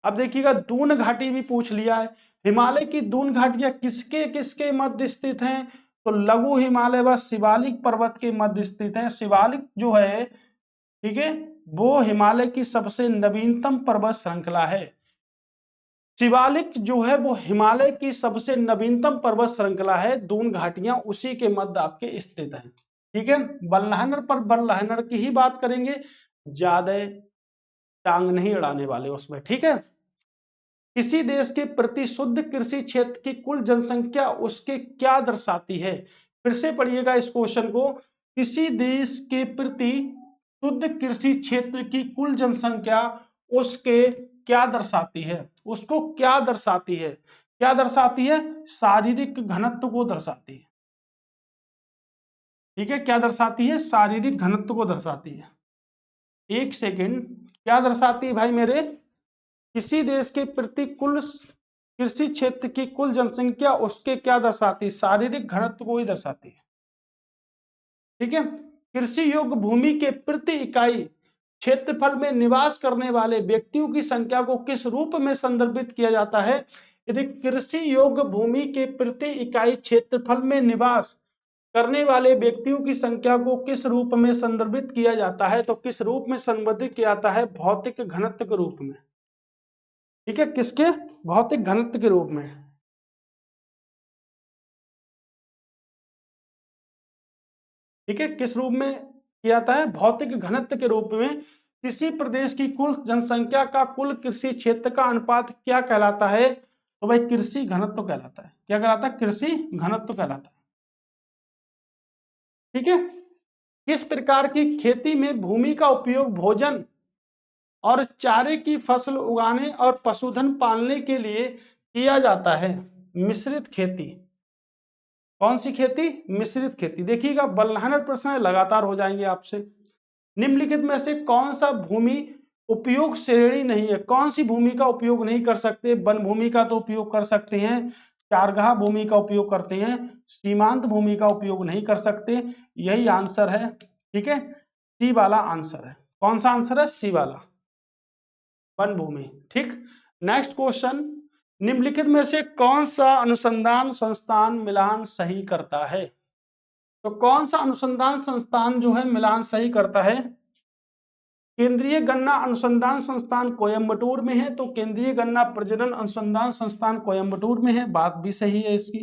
अब देखिएगा दून घाटी भी पूछ लिया है। हिमालय की दून घाटियां किसके किसके मध्य स्थित हैं, तो लघु हिमालय व शिवालिक पर्वत के मध्य स्थित हैं। शिवालिक जो है, ठीक है, वो हिमालय की सबसे नवीनतम पर्वत श्रृंखला है। शिवालिक जो है वो हिमालय की सबसे नवीनतम पर्वत श्रृंखला है। दून घाटियां उसी के मध्य आपके स्थित हैं, ठीक है। बल्लहनर पर बल्लहनर की ही बात करेंगे, ज्यादा टांग नहीं अड़ाने वाले उसमें, ठीक है। किसी देश के प्रति शुद्ध कृषि क्षेत्र की कुल जनसंख्या उसके क्या दर्शाती है। फिर से पढ़िएगा इस क्वेश्चन को, किसी देश के प्रति शुद्ध कृषि क्षेत्र की कुल जनसंख्या उसके क्या दर्शाती है, उसको क्या दर्शाती है, क्या दर्शाती है, शारीरिक घनत्व को दर्शाती है, ठीक है। क्या दर्शाती है, शारीरिक घनत्व को दर्शाती है। एक सेकंड, क्या दर्शाती है भाई मेरे, किसी देश के प्रति कुल कृषि क्षेत्र की कुल जनसंख्या उसके क्या दर्शाती है, शारीरिक घनत्व को ही दर्शाती है, ठीक है। कृषि योग्य भूमि के प्रति इकाई क्षेत्रफल में निवास करने वाले व्यक्तियों की संख्या को किस रूप में संदर्भित किया जाता है। यदि कृषि योग्य भूमि के प्रति इकाई क्षेत्रफल में निवास करने वाले व्यक्तियों की संख्या को किस रूप में संदर्भित किया जाता है, तो किस रूप में संबोधित किया जाता है, भौतिक घनत्व के रूप में, ठीक है, किसके, भौतिक घनत्व के रूप में, ठीक है, किस रूप में किया जाता है, भौतिक घनत्व के रूप में। किसी प्रदेश की कुल जनसंख्या का कुल कृषि क्षेत्र का अनुपात क्या कहलाता है, तो भाई कृषि घनत्व कहलाता है। क्या कहलाता है, कृषि घनत्व कहलाता है, ठीक है। किस प्रकार की खेती में भूमि का उपयोग भोजन और चारे की फसल उगाने और पशुधन पालने के लिए किया जाता है, मिश्रित खेती। कौन सी खेती, मिश्रित खेती। देखिएगा बल्लहनर प्रश्न लगातार हो जाएंगे आपसे। निम्नलिखित में से कौन सा भूमि उपयोग श्रेणी नहीं है, कौन सी भूमि का उपयोग नहीं कर सकते, वन भूमि का तो उपयोग कर सकते हैं, चारगाह भूमि का उपयोग करते हैं, सीमांत भूमि का उपयोग नहीं कर सकते, यही आंसर है, ठीक है, सी वाला आंसर है। कौन सा आंसर है, सी वाला, वन भूमि, ठीक। नेक्स्ट क्वेश्चन, निम्नलिखित में से कौन सा अनुसंधान संस्थान मिलान सही करता है, तो कौन सा अनुसंधान संस्थान जो है मिलान सही करता है। केंद्रीय गन्ना अनुसंधान संस्थान कोयंबटूर में है, तो केंद्रीय गन्ना प्रजनन अनुसंधान संस्थान कोयंबटूर में है, बात भी सही है इसकी।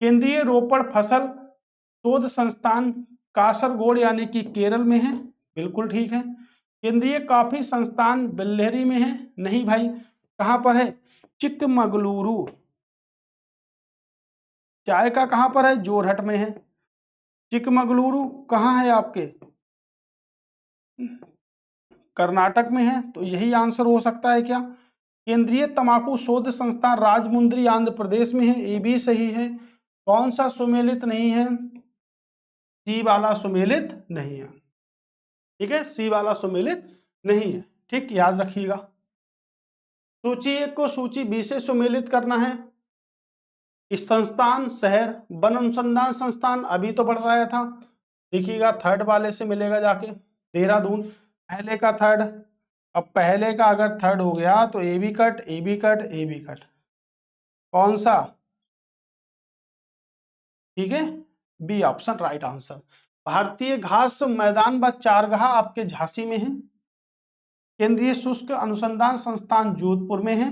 केंद्रीय रोपड़ फसल शोध संस्थान कासरगोड यानी कि केरल में है, बिल्कुल ठीक है। केंद्रीय कॉफी संस्थान बेल्लेरी में है, नहीं भाई, कहां पर है, चिकमगलुरु। चाय का कहां पर है, जोरहट में है। चिकमगलुरु कहां है आपके, कर्नाटक में है, तो यही आंसर हो सकता है क्या। केंद्रीय तंबाकू शोध संस्थान राजमुंद्री आंध्र प्रदेश में है, ये भी सही है। कौन सा सुमेलित नहीं है, सी वाला सुमेलित नहीं है, ठीक है, सी वाला सुमेलित नहीं है, ठीक, याद रखिएगा। सूची 1 को सूची बी से सुमेलित करना है। इस संस्थान शहर वन अनुसंधान संस्थान अभी तो बताया था, देखिएगा थर्ड वाले से मिलेगा जाके, देहरादून पहले का थर्ड, अब पहले का अगर थर्ड हो गया तो A B cut, A B cut, A B cut, कौन सा? ठीक है, बी ऑप्शन राइट आंसर। भारतीय घास मैदान व चारगाह आपके झांसी में है। केंद्रीय शुष्क अनुसंधान संस्थान जोधपुर में है।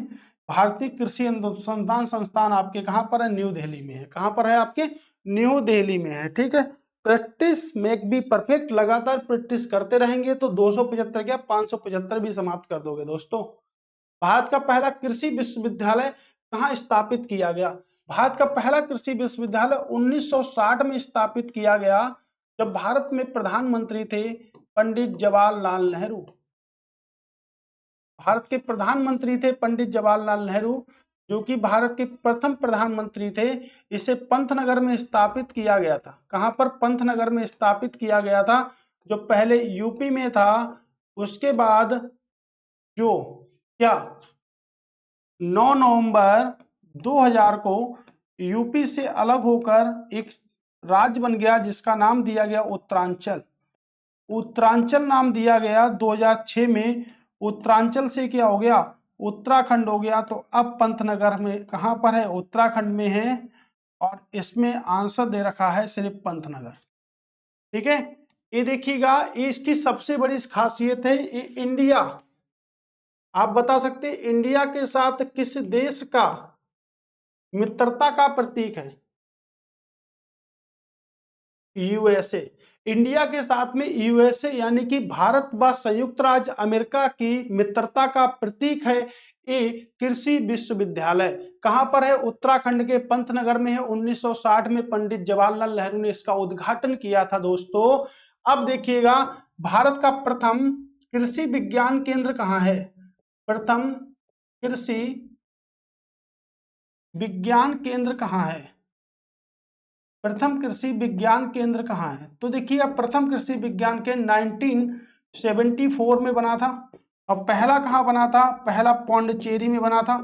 भारतीय कृषि अनुसंधान संस्थान आपके कहां पर है? न्यू दिल्ली में है। कहां पर है? आपके न्यू दिल्ली में है। ठीक है, प्रैक्टिस मेक बी परफेक्ट, लगातार प्रैक्टिस करते रहेंगे तो 275 क्या 575 भी समाप्त कर दोगे दोस्तों। भारत का पहला कृषि विश्वविद्यालय कहाँ स्थापित किया गया? भारत का पहला कृषि विश्वविद्यालय 1960 में स्थापित किया गया, जब भारत में प्रधानमंत्री थे पंडित जवाहरलाल नेहरू। भारत के प्रधानमंत्री थे पंडित जवाहरलाल नेहरू, जो कि भारत के प्रथम प्रधानमंत्री थे। इसे पंतनगर में स्थापित किया गया था। कहां पर? पंतनगर में स्थापित किया गया था, जो पहले यूपी में था। उसके बाद जो क्या 9 नवंबर 2000 को यूपी से अलग होकर एक राज्य बन गया, जिसका नाम दिया गया उत्तरांचल। उत्तरांचल नाम दिया गया 2006 में। उत्तरांचल से क्या हो गया? उत्तराखंड हो गया। तो अब पंतनगर में कहां पर है? उत्तराखंड में है। और इसमें आंसर दे रखा है सिर्फ पंतनगर। ठीक है, ये देखिएगा, ये इसकी सबसे बड़ी खासियत है। ये इंडिया, आप बता सकते हैं इंडिया के साथ किस देश का मित्रता का प्रतीक है? यूएसए। इंडिया के साथ में यूएसए यानी कि भारत व संयुक्त राज्य अमेरिका की मित्रता का प्रतीक है ये कृषि विश्वविद्यालय। कहां पर है? उत्तराखंड के पंतनगर में है। 1960 में पंडित जवाहरलाल नेहरू ने इसका उद्घाटन किया था दोस्तों। अब देखिएगा, भारत का प्रथम कृषि विज्ञान केंद्र कहां है? प्रथम कृषि विज्ञान केंद्र कहां है? प्रथम कृषि विज्ञान केंद्र कहाँ है? तो देखिए, अब प्रथम कृषि विज्ञान केंद्र 1974 में बना था। अब पहला कहाँ बना था? पहला पौंडचेरी में बना था।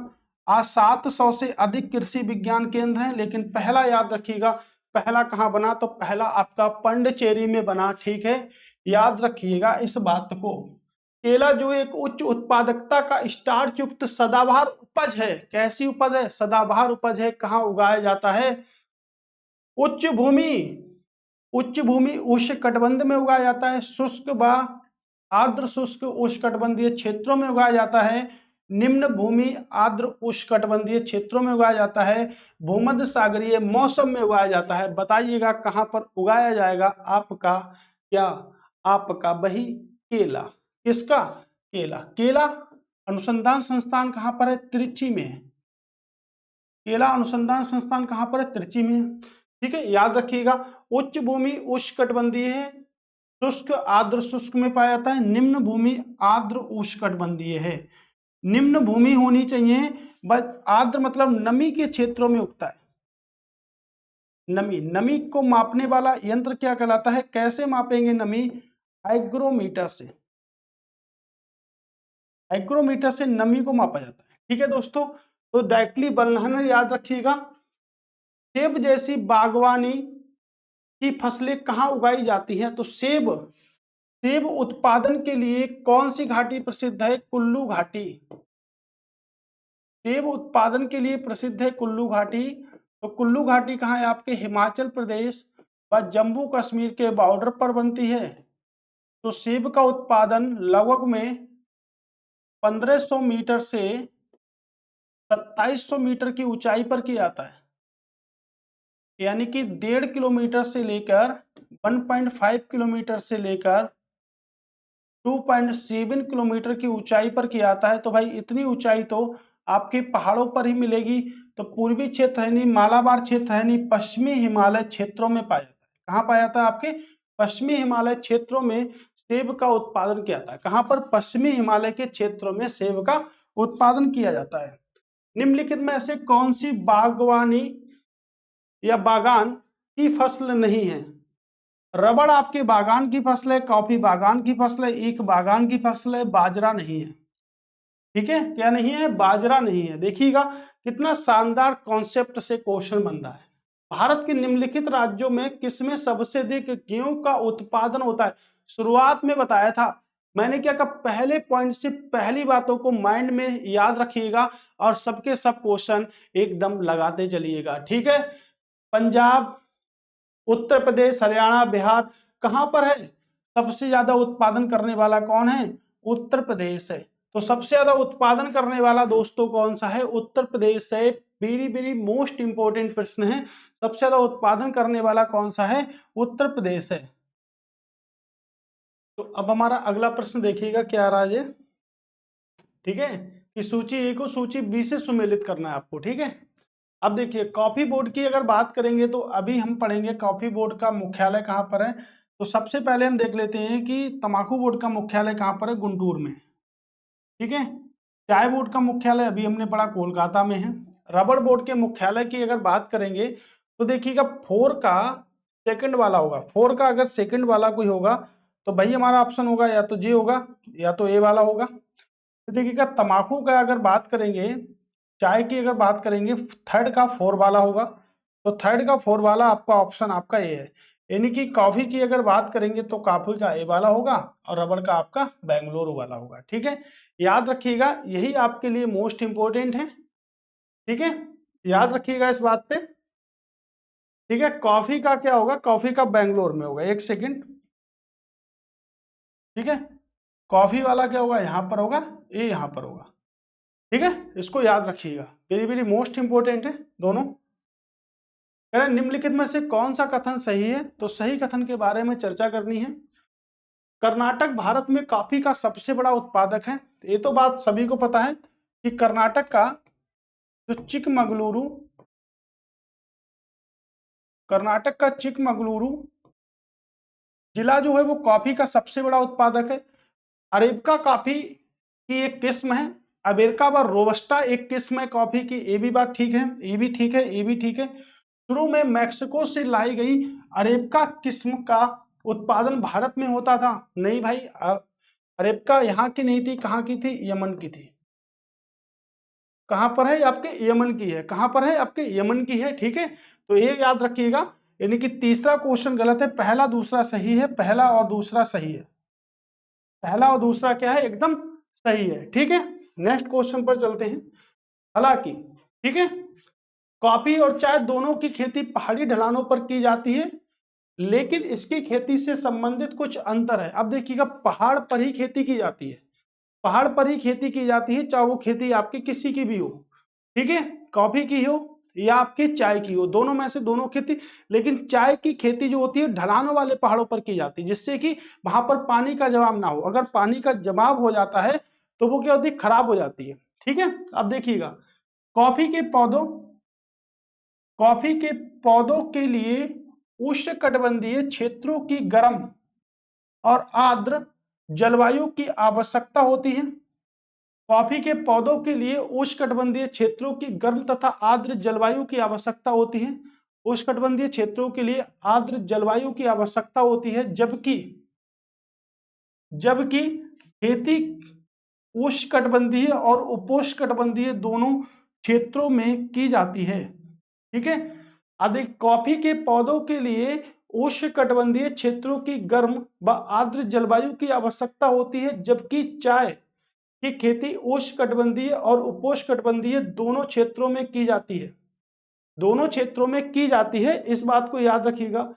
आज 700 से अधिक कृषि विज्ञान केंद्र हैं, लेकिन पहला याद रखिएगा, पहला कहाँ बना? तो पहला आपका पौंडचेरी में बना। ठीक है, याद रखिएगा इस बात को। केला जो एक उच्च उत्पादकता का स्टार्च युक्त सदाबहार उपज है। कैसी उपज है? सदाबहार उपज है। कहाँ उगाया जाता है? उच्च भूमि, उच्च भूमि उष्णकटिबंध में उगाया जाता है। शुष्क व आर्द्र शुष्क उष्णकटिबंधीय क्षेत्रों में उगाया जाता है। निम्न भूमि आर्द्र उष्णकटिबंधीय क्षेत्रों में उगाया जाता है। भूमध्य सागरीय मौसम में उगाया जाता है। बताइएगा कहां पर उगाया जाएगा आपका? क्या आपका? वही केला। किसका? केला। केला अनुसंधान संस्थान कहां पर है? त्रिची में है। केला अनुसंधान संस्थान कहां पर है? त्रिची में है। ठीक है, याद रखिएगा, उच्च भूमि उष्णकटिबंधीय है। शुष्क आर्द्र शुष्क में पाया जाता है। निम्न भूमि आर्द्र उष्णकटिबंधीय है। निम्न भूमि होनी चाहिए, बस आर्द्र मतलब नमी के क्षेत्रों में उगता है। नमी, नमी को मापने वाला यंत्र क्या कहलाता है? कैसे मापेंगे नमी? हाइग्रोमीटर से। हाइग्रोमीटर से नमी को मापा जाता है। ठीक है दोस्तों, तो डायरेक्टली बल्नहर याद रखिएगा। सेब जैसी बागवानी की फसलें कहाँ उगाई जाती हैं? तो सेब, सेब उत्पादन के लिए कौन सी घाटी प्रसिद्ध है? कुल्लू घाटी। सेब उत्पादन के लिए प्रसिद्ध है कुल्लू घाटी। तो कुल्लू घाटी कहाँ है? आपके हिमाचल प्रदेश व जम्मू कश्मीर के बॉर्डर पर बनती है। तो सेब का उत्पादन लगभग में 1500 मीटर से 2700 मीटर की ऊंचाई पर किया जाता है। यानी कि 1.5 किलोमीटर से लेकर 1.5 किलोमीटर से लेकर 2.7 किलोमीटर की ऊंचाई पर किया जाता है। तो भाई इतनी ऊंचाई तो आपके पहाड़ों पर ही मिलेगी। तो पूर्वी क्षेत्र है नहीं, मालाबार क्षेत्र है नहीं, पश्चिमी हिमालय क्षेत्रों में पाया जाता है। कहाँ पाया जाता है? आपके पश्चिमी हिमालय क्षेत्रों में सेब का उत्पादन किया जाता है। कहाँ पर? पश्चिमी हिमालय के क्षेत्रों में सेब का उत्पादन किया जाता है। निम्नलिखित में से कौन सी बागवानी या बागान की फसल नहीं है? रबड़ आपके बागान की फसल है, कॉफी बागान की फसल है, ईख बागान की फसल है, बाजरा नहीं है। ठीक है, क्या नहीं है? बाजरा नहीं है। देखिएगा कितना शानदार कॉन्सेप्ट से क्वेश्चन बन रहा है। भारत के निम्नलिखित राज्यों में किसमें सबसे अधिक गेहूं का उत्पादन होता है? शुरुआत में बताया था मैंने क्या कहा, पहले पॉइंट से पहली बातों को माइंड में याद रखिएगा और सबके सब क्वेश्चन एकदम लगाते चलिएगा, ठीक है। पंजाब, उत्तर प्रदेश, हरियाणा, बिहार कहां पर है? सबसे ज्यादा उत्पादन करने वाला कौन है? उत्तर प्रदेश है। तो सबसे ज्यादा उत्पादन करने वाला दोस्तों कौन सा है? उत्तर प्रदेश है। वेरी वेरी मोस्ट इंपोर्टेंट प्रश्न है, सबसे ज्यादा उत्पादन करने वाला कौन सा है? उत्तर प्रदेश है। तो अब हमारा अगला प्रश्न देखिएगा क्या आ रहा है, ठीक है, कि सूची ए को सूची बी से सुमेलित करना है आपको, ठीक है। अब देखिए कॉफी बोर्ड की अगर बात करेंगे तो अभी हम पढ़ेंगे कॉफी बोर्ड का मुख्यालय कहाँ पर है। तो सबसे पहले हम देख लेते हैं कि तंबाकू बोर्ड का मुख्यालय कहाँ पर है? गुंटूर में, ठीक है। चाय बोर्ड का मुख्यालय अभी हमने पढ़ा कोलकाता में है। रबड़ बोर्ड के मुख्यालय की अगर बात करेंगे तो देखिएगा फोर का सेकंड वाला होगा, फोर का अगर सेकंड वाला कोई होगा तो भाई हमारा ऑप्शन होगा या तो जे होगा या तो ए वाला होगा। तो देखिएगा तंबाकू का अगर बात करेंगे, चाय की अगर बात करेंगे, थर्ड का फोर वाला होगा। तो थर्ड का फोर वाला आपका ऑप्शन आपका ए है। यानी कि कॉफी की अगर बात करेंगे तो कॉफी का ए वाला होगा और रबड़ का आपका बेंगलुरु वाला होगा, ठीक है। याद रखिएगा, यही आपके लिए मोस्ट इंपोर्टेंट है, ठीक है, याद रखिएगा इस बात पे, ठीक है। कॉफी का क्या होगा? कॉफी का बेंगलोर में होगा, एक सेकंड, ठीक है। कॉफी वाला क्या होगा? यहां पर होगा, ए यहां पर होगा, ठीक है। इसको याद रखिएगा, वेरी वेरी मोस्ट इंपोर्टेंट है दोनों। कह रहे निम्नलिखित में से कौन सा कथन सही है? तो सही कथन के बारे में चर्चा करनी है। कर्नाटक भारत में कॉफी का सबसे बड़ा उत्पादक है। ये तो बात सभी को पता है कि कर्नाटक का जो चिकमगलुरु, कर्नाटक का चिकमगलुरु जिला जो है वो कॉफी का सबसे बड़ा उत्पादक है। अरेबिका कॉफी की एक किस्म है, अरेबिका व रोबस्टा एक किस्म है कॉफी की। ये भी बात ठीक है, ये भी ठीक है, ये भी ठीक है। शुरू में मैक्सिको से लाई गई अरेबिका किस्म का उत्पादन भारत में होता था। नहीं भाई, अरेबिका यहाँ की नहीं थी, कहाँ की थी? यमन की थी। कहां पर है? आपके यमन की है। कहां पर है? आपके यमन की है, ठीक है। तो ये याद रखिएगा, यानी कि तीसरा क्वेश्चन गलत है, पहला दूसरा सही है, पहला और दूसरा सही है, पहला और दूसरा क्या है? एकदम सही है, ठीक है। नेक्स्ट क्वेश्चन पर चलते हैं। हालांकि, ठीक है, कॉफी और चाय दोनों की खेती पहाड़ी ढलानों पर की जाती है, लेकिन इसकी खेती से संबंधित कुछ अंतर है। अब देखिएगा, पहाड़ पर ही खेती की जाती है, पहाड़ पर ही खेती की जाती है, चाहे वो खेती आपकी किसी की भी हो, ठीक है, कॉफी की हो या आपकी चाय की हो, दोनों में से दोनों खेती। लेकिन चाय की खेती जो होती है ढलानों वाले पहाड़ों पर की जाती है, जिससे कि वहां पर पानी का जमाव ना हो। अगर पानी का जमाव हो जाता है तो वो क्या होती है? खराब हो जाती है, ठीक है। अब देखिएगा, कॉफी के पौधों कॉफी के पौधों के लिए उष्णकटिबंधीय क्षेत्रों की गर्म और आर्द्र जलवायु की आवश्यकता होती है। कॉफी के पौधों के लिए उष्णकटिबंधीय क्षेत्रों की गर्म तथा आर्द्र जलवायु की आवश्यकता होती है। उष्णकटिबंधीय क्षेत्रों के लिए आर्द्र जलवायु की आवश्यकता होती है, जबकि जबकि खेती उष्णकटिबंधीय और उपोष्णकटिबंधीय दोनों क्षेत्रों में की जाती है, ठीक है। अधिक कॉफी के पौधों के लिए उष्णकटिबंधीय क्षेत्रों की गर्म व आर्द्र जलवायु की आवश्यकता होती है, जबकि चाय की खेती उष्णकटिबंधीय और उपोष्णकटिबंधीय दोनों क्षेत्रों में की जाती है, दोनों क्षेत्रों में की जाती है। इस बात को याद रखिएगा,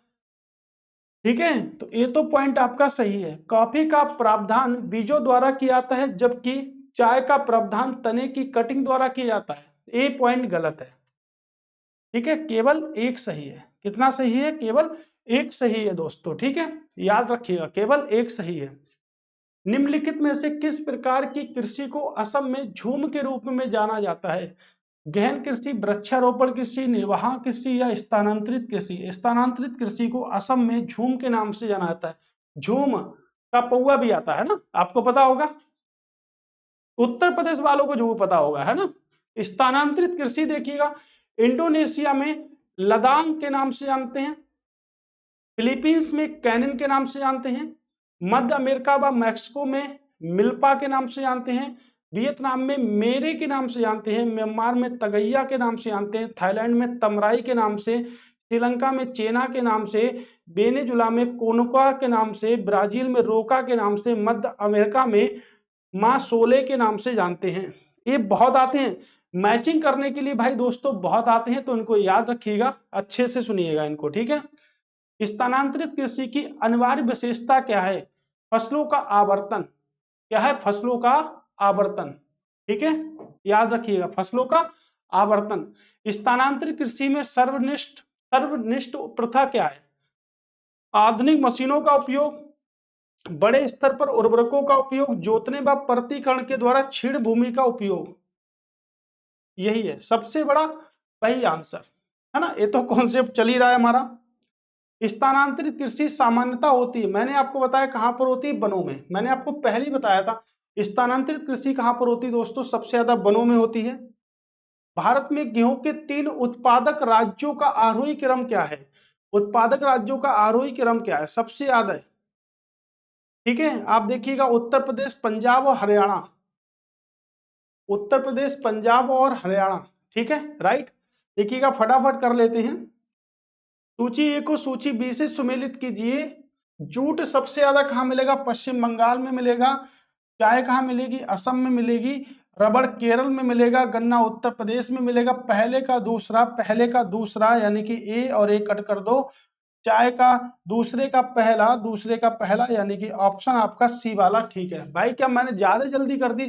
ठीक है। तो ये तो पॉइंट आपका सही है। कॉफी का प्रावधान बीजों द्वारा किया जाता है, जबकि चाय का प्रावधान तने की कटिंग द्वारा किया जाता है। ये पॉइंट गलत है, ठीक है। केवल एक सही है। कितना सही है? केवल एक सही है दोस्तों, ठीक है, याद रखिएगा, केवल एक सही है। निम्नलिखित में से किस प्रकार की कृषि को असम में झूम के रूप में जाना जाता है? गहन कृषि, वृक्षारोपण कृषि, निर्वाह कृषि या स्थानांतरित कृषि? स्थानांतरित कृषि को असम में झूम के नाम से जाना जाता है। झूम का पौआ भी आता है ना, आपको पता होगा। उत्तर प्रदेश वालों को झूम पता होगा, है ना। स्थानांतरित कृषि देखिएगा, इंडोनेशिया में लदांग के नाम से जानते हैं, फिलीपींस में कैनन के नाम से जानते हैं, मध्य अमेरिका व मैक्सिको में मिल्पा के नाम से जानते हैं, वियतनाम में मेरे के नाम से जानते हैं, म्यांमार में तगैया के नाम से जानते हैं, थाईलैंड में तमराई के नाम से, श्रीलंका में चेना के नाम से, वेनेजुला में कोनोका के नाम से, ब्राजील में रोका के नाम से, मध्य अमेरिका में मासोले के नाम से जानते हैं। ये बहुत आते हैं मैचिंग करने के लिए भाई दोस्तों, बहुत आते हैं, तो इनको याद रखिएगा, अच्छे से सुनिएगा इनको, ठीक है। स्थानांतरित कृषि की अनिवार्य विशेषता क्या है? फसलों का आवर्तन। क्या है? फसलों का आवर्तन, ठीक है, याद रखिएगा, फसलों का आवर्तन। स्थानांतरित कृषि में सर्वनिष्ठ प्रथा क्या है? आधुनिक मशीनों का उपयोग, बड़े स्तर पर उर्वरकों का उपयोग, जोतने व प्रतिकरण के द्वारा छीड़ भूमि का उपयोग। यही है सबसे बड़ा वही आंसर है ना। ये तो कॉन्सेप्ट चल ही रहा है हमारा। स्थानांतरित कृषि सामान्यता होती है, मैंने आपको बताया कहां पर होती है? वनों में। मैंने आपको पहले ही बताया था स्थानांतरित कृषि कहां पर होती है दोस्तों? सबसे ज्यादा वनों में होती है। भारत में गेहूं के 3 उत्पादक राज्यों का आरोही क्रम क्या है? उत्पादक राज्यों का आरोही क्रम क्या है? सबसे ज्यादा है, ठीक है। आप देखिएगा उत्तर प्रदेश, पंजाब और हरियाणा। उत्तर प्रदेश, पंजाब और हरियाणा, ठीक है, राइट। देखिएगा फटाफट कर लेते हैं। सूची ए को सूची बी से सुमेलित कीजिए। जूट सबसे ज्यादा कहां मिलेगा? पश्चिम बंगाल में मिलेगा। चाय कहां मिलेगी? असम में मिलेगी। रबड़ केरल में मिलेगा। गन्ना उत्तर प्रदेश में मिलेगा। पहले का दूसरा यानी कि ए और ए कट कर दो। चाय का दूसरे का पहला यानी कि ऑप्शन आपका सी वाला, ठीक है भाई। क्या मैंने ज्यादा जल्दी कर दी?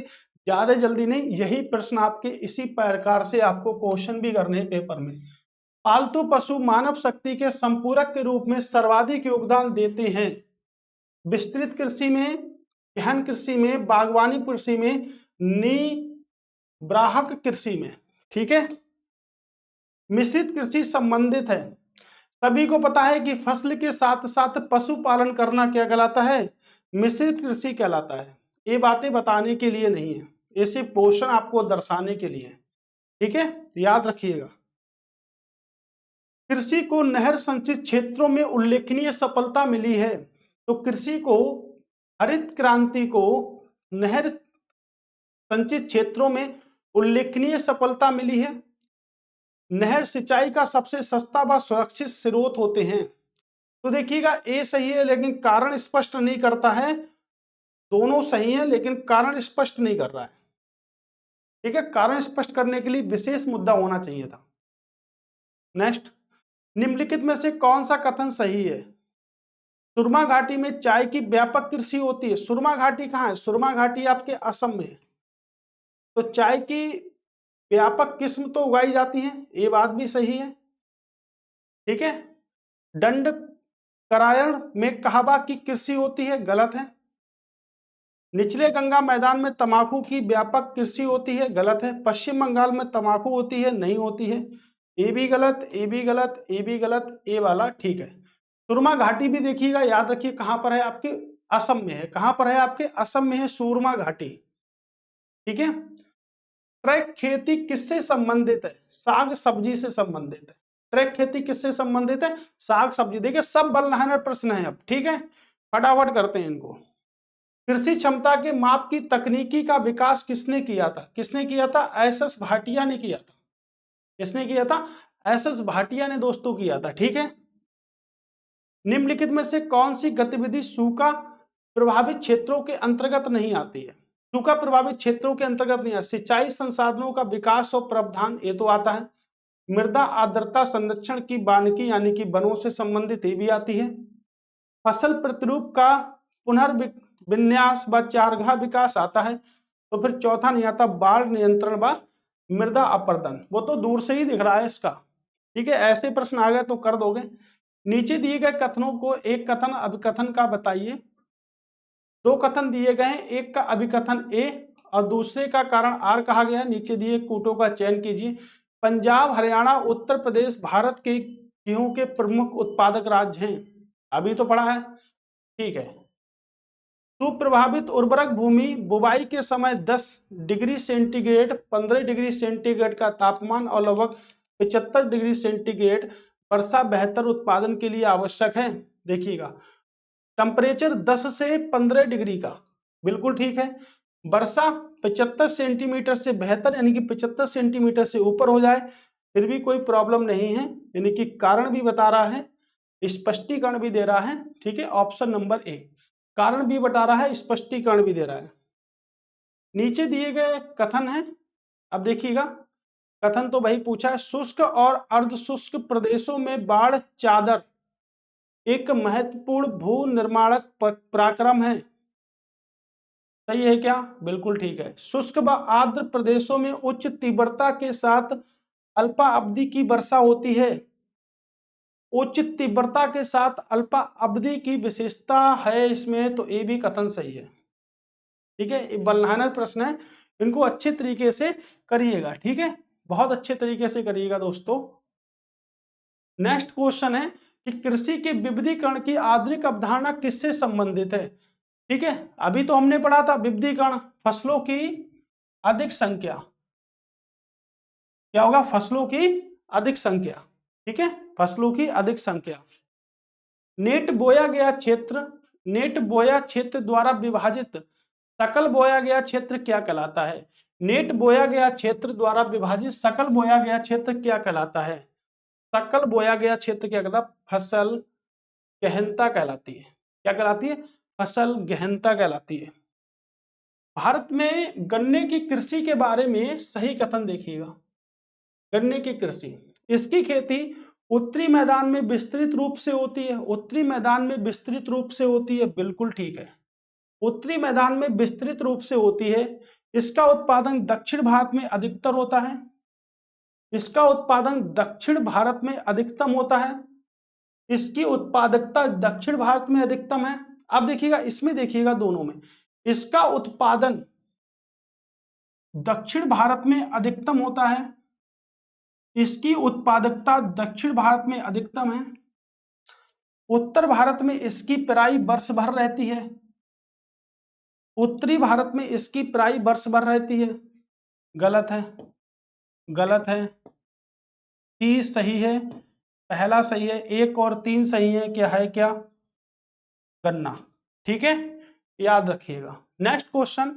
ज्यादा जल्दी नहीं, यही प्रश्न आपके इसी प्रकार से आपको क्वेश्चन भी करने हैं पेपर में। पालतू पशु मानव शक्ति के संपूरक के रूप में सर्वाधिक योगदान देते हैं। विस्तृत कृषि में, गहन कृषि में, बागवानी कृषि में, निब्राहक कृषि में, ठीक है। मिश्रित कृषि संबंधित है। सभी को पता है कि फसल के साथ साथ पशुपालन करना क्या कहलाता है? मिश्रित कृषि कहलाता है। ये बातें बताने के लिए नहीं है, ये सिर्फ पोषण आपको दर्शाने के लिए है, ठीक है, याद रखिएगा। कृषि को नहर संचित क्षेत्रों में उल्लेखनीय सफलता मिली है। तो कृषि को, हरित क्रांति को नहर संचित क्षेत्रों में उल्लेखनीय सफलता मिली है। नहर सिंचाई का सबसे सस्ता व सुरक्षित स्रोत होते हैं। तो देखिएगा ए सही है लेकिन कारण स्पष्ट नहीं करता है। दोनों सही है लेकिन कारण स्पष्ट नहीं कर रहा है, ठीक है। कारण स्पष्ट करने के लिए विशेष मुद्दा होना चाहिए था। नेक्स्ट, निम्नलिखित में से कौन सा कथन सही है? सुरमा घाटी में चाय की व्यापक कृषि होती है। सुरमा घाटी कहाँ है? सुरमा घाटी आपके असम में है। तो चाय की व्यापक किस्म तो उगाई जाती है, ये बात भी सही है, ठीक है। दंड करायण में कहवा की कृषि होती है, गलत है। निचले गंगा मैदान में तंबाकू की व्यापक कृषि होती है, गलत है। पश्चिम बंगाल में तंबाकू होती है, नहीं होती है। ए भी गलत, ए भी गलत, ए भी गलत, ए वाला ठीक है। सुरमा घाटी भी देखिएगा, याद रखिए कहां पर है? आपके असम में है। कहां पर है? आपके असम में है सुरमा घाटी, ठीक है। ट्रैक खेती किससे संबंधित है? साग सब्जी से संबंधित है। ट्रैक खेती किससे संबंधित है? साग सब्जी। देखिए सब बलनाहर प्रश्न है अब, ठीक है, फटाफट करते हैं इनको। कृषि क्षमता के माप की तकनीकी का विकास किसने किया था? किसने किया था? एस.एस. भाटिया ने किया था। किसने किया था? एस.एस. भाटिया ने दोस्तों किया था, ठीक है। निम्नलिखित में से कौन सी गतिविधि सूखा प्रभावित क्षेत्रों के अंतर्गत नहीं आती है? सूखा प्रभावित क्षेत्रों के अंतर्गत नहीं आती। सिंचाई संसाधनों का विकास और प्रावधान, ये तो आता है। मृदा आर्द्रता संरक्षण की वानिकी यानी कि वनों से संबंधित, ये भी आती है। फसल प्रतिरूप का पुनर्विन्यास व चारागाह विकास आता है। तो फिर चौथा नहीं आता, बाढ़ नियंत्रण व मृदा अपर्दन, वो तो दूर से ही दिख रहा है इसका, ठीक है। ऐसे प्रश्न आ गए तो कर दोगे। नीचे दिए गए कथनों को एक कथन अभिकथन का बताइए। दो कथन दिए गए हैं, एक का अभिकथन ए और दूसरे का कारण आर कहा गया है। नीचे दिए कूटों का चयन कीजिए। पंजाब, हरियाणा, उत्तर प्रदेश भारत के गेहूं के प्रमुख उत्पादक राज्य हैं, अभी तो पढ़ा है, ठीक है। सुप्रभावित उर्वरक भूमि, बुवाई के समय 10 डिग्री सेंटीग्रेड 15 डिग्री सेंटीग्रेड का तापमान और लगभग 75 डिग्री सेंटीग्रेड वर्षा बेहतर उत्पादन के लिए आवश्यक है। देखिएगा टेम्परेचर 10 से 15 डिग्री का, बिल्कुल ठीक है। वर्षा 75 सेंटीमीटर से बेहतर यानी कि 75 सेंटीमीटर से ऊपर हो जाए, फिर भी कोई प्रॉब्लम नहीं है, यानी कि कारण भी बता रहा है, स्पष्टीकरण भी दे रहा है। ठीक है, ऑप्शन नंबर ए, कारण भी बता रहा है, स्पष्टीकरण भी दे रहा है। नीचे दिए गए कथन है, अब देखिएगा कथन तो भाई पूछा है, शुष्क और अर्ध शुष्क प्रदेशों में बाढ़ चादर एक महत्वपूर्ण भू निर्माणक पराक्रम है। सही है क्या? बिल्कुल ठीक है। शुष्क व आर्द्र प्रदेशों में उच्च तीव्रता के साथ अल्पा अवधि की वर्षा होती है। उच्च तीव्रता के साथ अल्पा अवधि की विशेषता है इसमें, तो ये भी कथन सही है। ठीक है, ये बल्हानर प्रश्न है, इनको अच्छे तरीके से करिएगा। ठीक है, बहुत अच्छे तरीके से करिएगा दोस्तों। नेक्स्ट क्वेश्चन है कि कृषि के विविधीकरण की आधुनिक अवधारणा किससे संबंधित है? ठीक है, अभी तो हमने पढ़ा था विविधीकरण, फसलों की अधिक संख्या, क्या होगा? फसलों की अधिक संख्या। ठीक है, फसलों की अधिक संख्या। नेट बोया गया क्षेत्र, नेट बोया क्षेत्र द्वारा विभाजित सकल बोया गया क्षेत्र क्या कहलाता है? नेट बोया गया क्षेत्र द्वारा विभाजित सकल बोया गया क्षेत्र क्या कहलाता है? सकल बोया गया क्षेत्र क्या कहलाता है? फसल गहनता कहलाती है। क्या कहलाती है? फसल गहनता कहलाती है। भारत में गन्ने की कृषि के बारे में सही कथन देखिएगा। गन्ने की कृषि, इसकी खेती उत्तरी मैदान में विस्तृत रूप से होती है। उत्तरी मैदान में विस्तृत रूप से होती है, बिल्कुल ठीक है, उत्तरी मैदान में विस्तृत रूप से होती है। इसका उत्पादन दक्षिण भारत में अधिकतर होता है। इसका उत्पादन दक्षिण भारत में अधिकतम होता है। इसकी उत्पादकता दक्षिण भारत में अधिकतम है। अब देखिएगा, इसमें देखिएगा दोनों में, इसका उत्पादन दक्षिण भारत में अधिकतम होता है, इसकी उत्पादकता दक्षिण भारत में अधिकतम है। उत्तर भारत में इसकी पेराई वर्ष भर रहती है, उत्तरी भारत में इसकी पेराई वर्ष भर रहती है। गलत है, गलत है। 30 सही है, पहला सही है, 1 और 3 सही है। क्या है? क्या? गन्ना। ठीक है, याद रखिएगा। नेक्स्ट क्वेश्चन,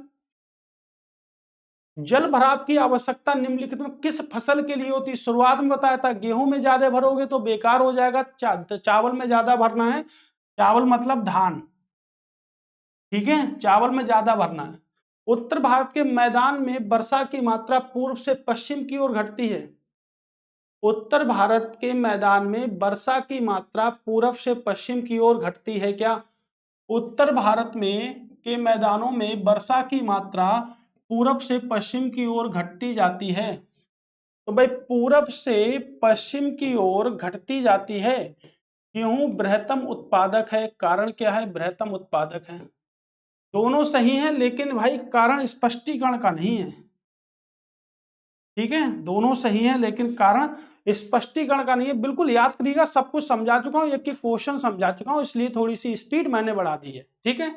जल भराव की आवश्यकता निम्नलिखित में किस फसल के लिए होती है? शुरुआत में बताया था गेहूं में ज्यादा भरोगे तो बेकार हो जाएगा, चावल में ज्यादा भरना है, चावल मतलब धान। ठीक है, चावल में ज्यादा भरना है। उत्तर भारत के मैदान में वर्षा की मात्रा पूर्व से पश्चिम की ओर घटती है। उत्तर भारत के मैदान में वर्षा की मात्रा पूर्व से पश्चिम की ओर घटती है। क्या? उत्तर भारत में के मैदानों में वर्षा की मात्रा पूरब से पश्चिम की ओर घटती जाती है। तो भाई पूरब से पश्चिम की ओर घटती जाती है। गेहूं बृहत्तम उत्पादक है, कारण क्या है? बृहत्तम उत्पादक है। दोनों सही हैं, लेकिन भाई कारण स्पष्टीकरण का नहीं है। ठीक है, दोनों सही हैं लेकिन कारण स्पष्टीकरण का नहीं है। बिल्कुल याद करिएगा, सब कुछ समझा चुका हूं, एक एक क्वेश्चन समझा चुका हूं, इसलिए थोड़ी सी स्पीड मैंने बढ़ा दी है। ठीक है,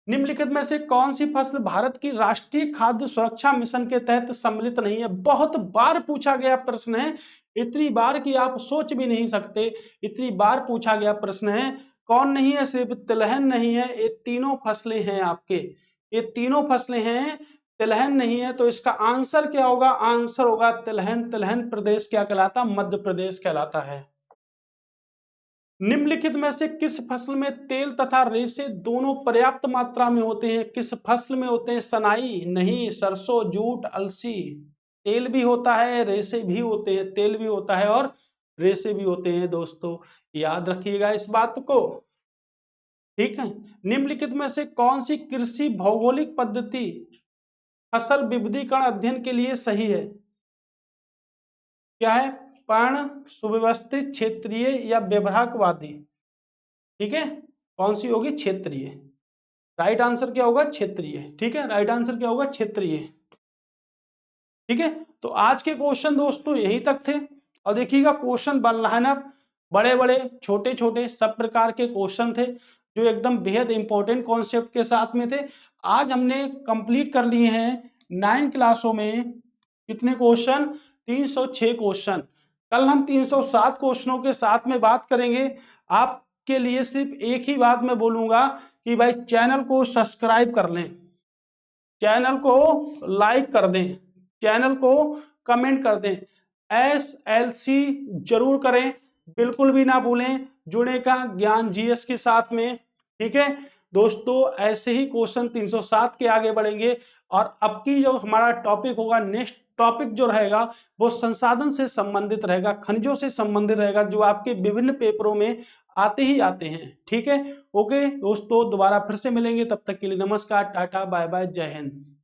निम्नलिखित में से कौन सी फसल भारत की राष्ट्रीय खाद्य सुरक्षा मिशन के तहत सम्मिलित नहीं है? बहुत बार पूछा गया प्रश्न है, इतनी बार कि आप सोच भी नहीं सकते, इतनी बार पूछा गया प्रश्न है। कौन नहीं है? सिर्फ तिलहन नहीं है, ये तीनों फसलें हैं आपके, ये तीनों फसलें हैं, तिलहन नहीं है। तो इसका आंसर क्या होगा? आंसर होगा तिलहन। तिलहन प्रदेश क्या कहलाता? मध्य प्रदेश कहलाता है। निम्नलिखित में से किस फसल में तेल तथा रेशे दोनों पर्याप्त मात्रा में होते हैं? किस फसल में होते हैं? सनाई नहीं, सरसों, जूट, अलसी। तेल भी होता है, रेशे भी होते हैं, तेल भी होता है और रेशे भी होते हैं दोस्तों, याद रखिएगा इस बात को। ठीक है, निम्नलिखित में से कौन सी कृषि भौगोलिक पद्धति फसल विविधीकरण अध्ययन के लिए सही है? क्या है? पर्ण, सुव्यवस्थित, क्षेत्रीय या व्यवहारवादी? ठीक है, कौन सी होगी? क्षेत्रीय। राइट आंसर क्या होगा? क्षेत्रीय। ठीक है, राइट आंसर क्या होगा? क्षेत्रीय। ठीक है, तो आज के क्वेश्चन दोस्तों यही तक थे। और देखिएगा क्वेश्चन बन रहा है ना, बड़े बड़े छोटे छोटे सब प्रकार के क्वेश्चन थे, जो एकदम बेहद इंपॉर्टेंट कॉन्सेप्ट के साथ में थे। आज हमने कंप्लीट कर लिए हैं 9 क्लासों में कितने क्वेश्चन? 306 क्वेश्चन। कल हम 307 क्वेश्चनों के साथ में बात करेंगे। आपके लिए सिर्फ एक ही बात मैं बोलूंगा कि भाई चैनल को सब्सक्राइब कर लें, चैनल को लाइक कर दें, चैनल को कमेंट कर दें, SLC जरूर करें, बिल्कुल भी ना भूलें जुड़े का ज्ञान जीएस के साथ में। ठीक है दोस्तों, ऐसे ही क्वेश्चन 307 के आगे बढ़ेंगे और अब की जो हमारा टॉपिक होगा, नेक्स्ट टॉपिक जो रहेगा वो संसाधन से संबंधित रहेगा, खनिजों से संबंधित रहेगा, जो आपके विभिन्न पेपरों में आते ही आते हैं। ठीक है, ओके दोस्तों, दोबारा फिर से मिलेंगे, तब तक के लिए नमस्कार, टाटा, बाय बाय, जय हिंद।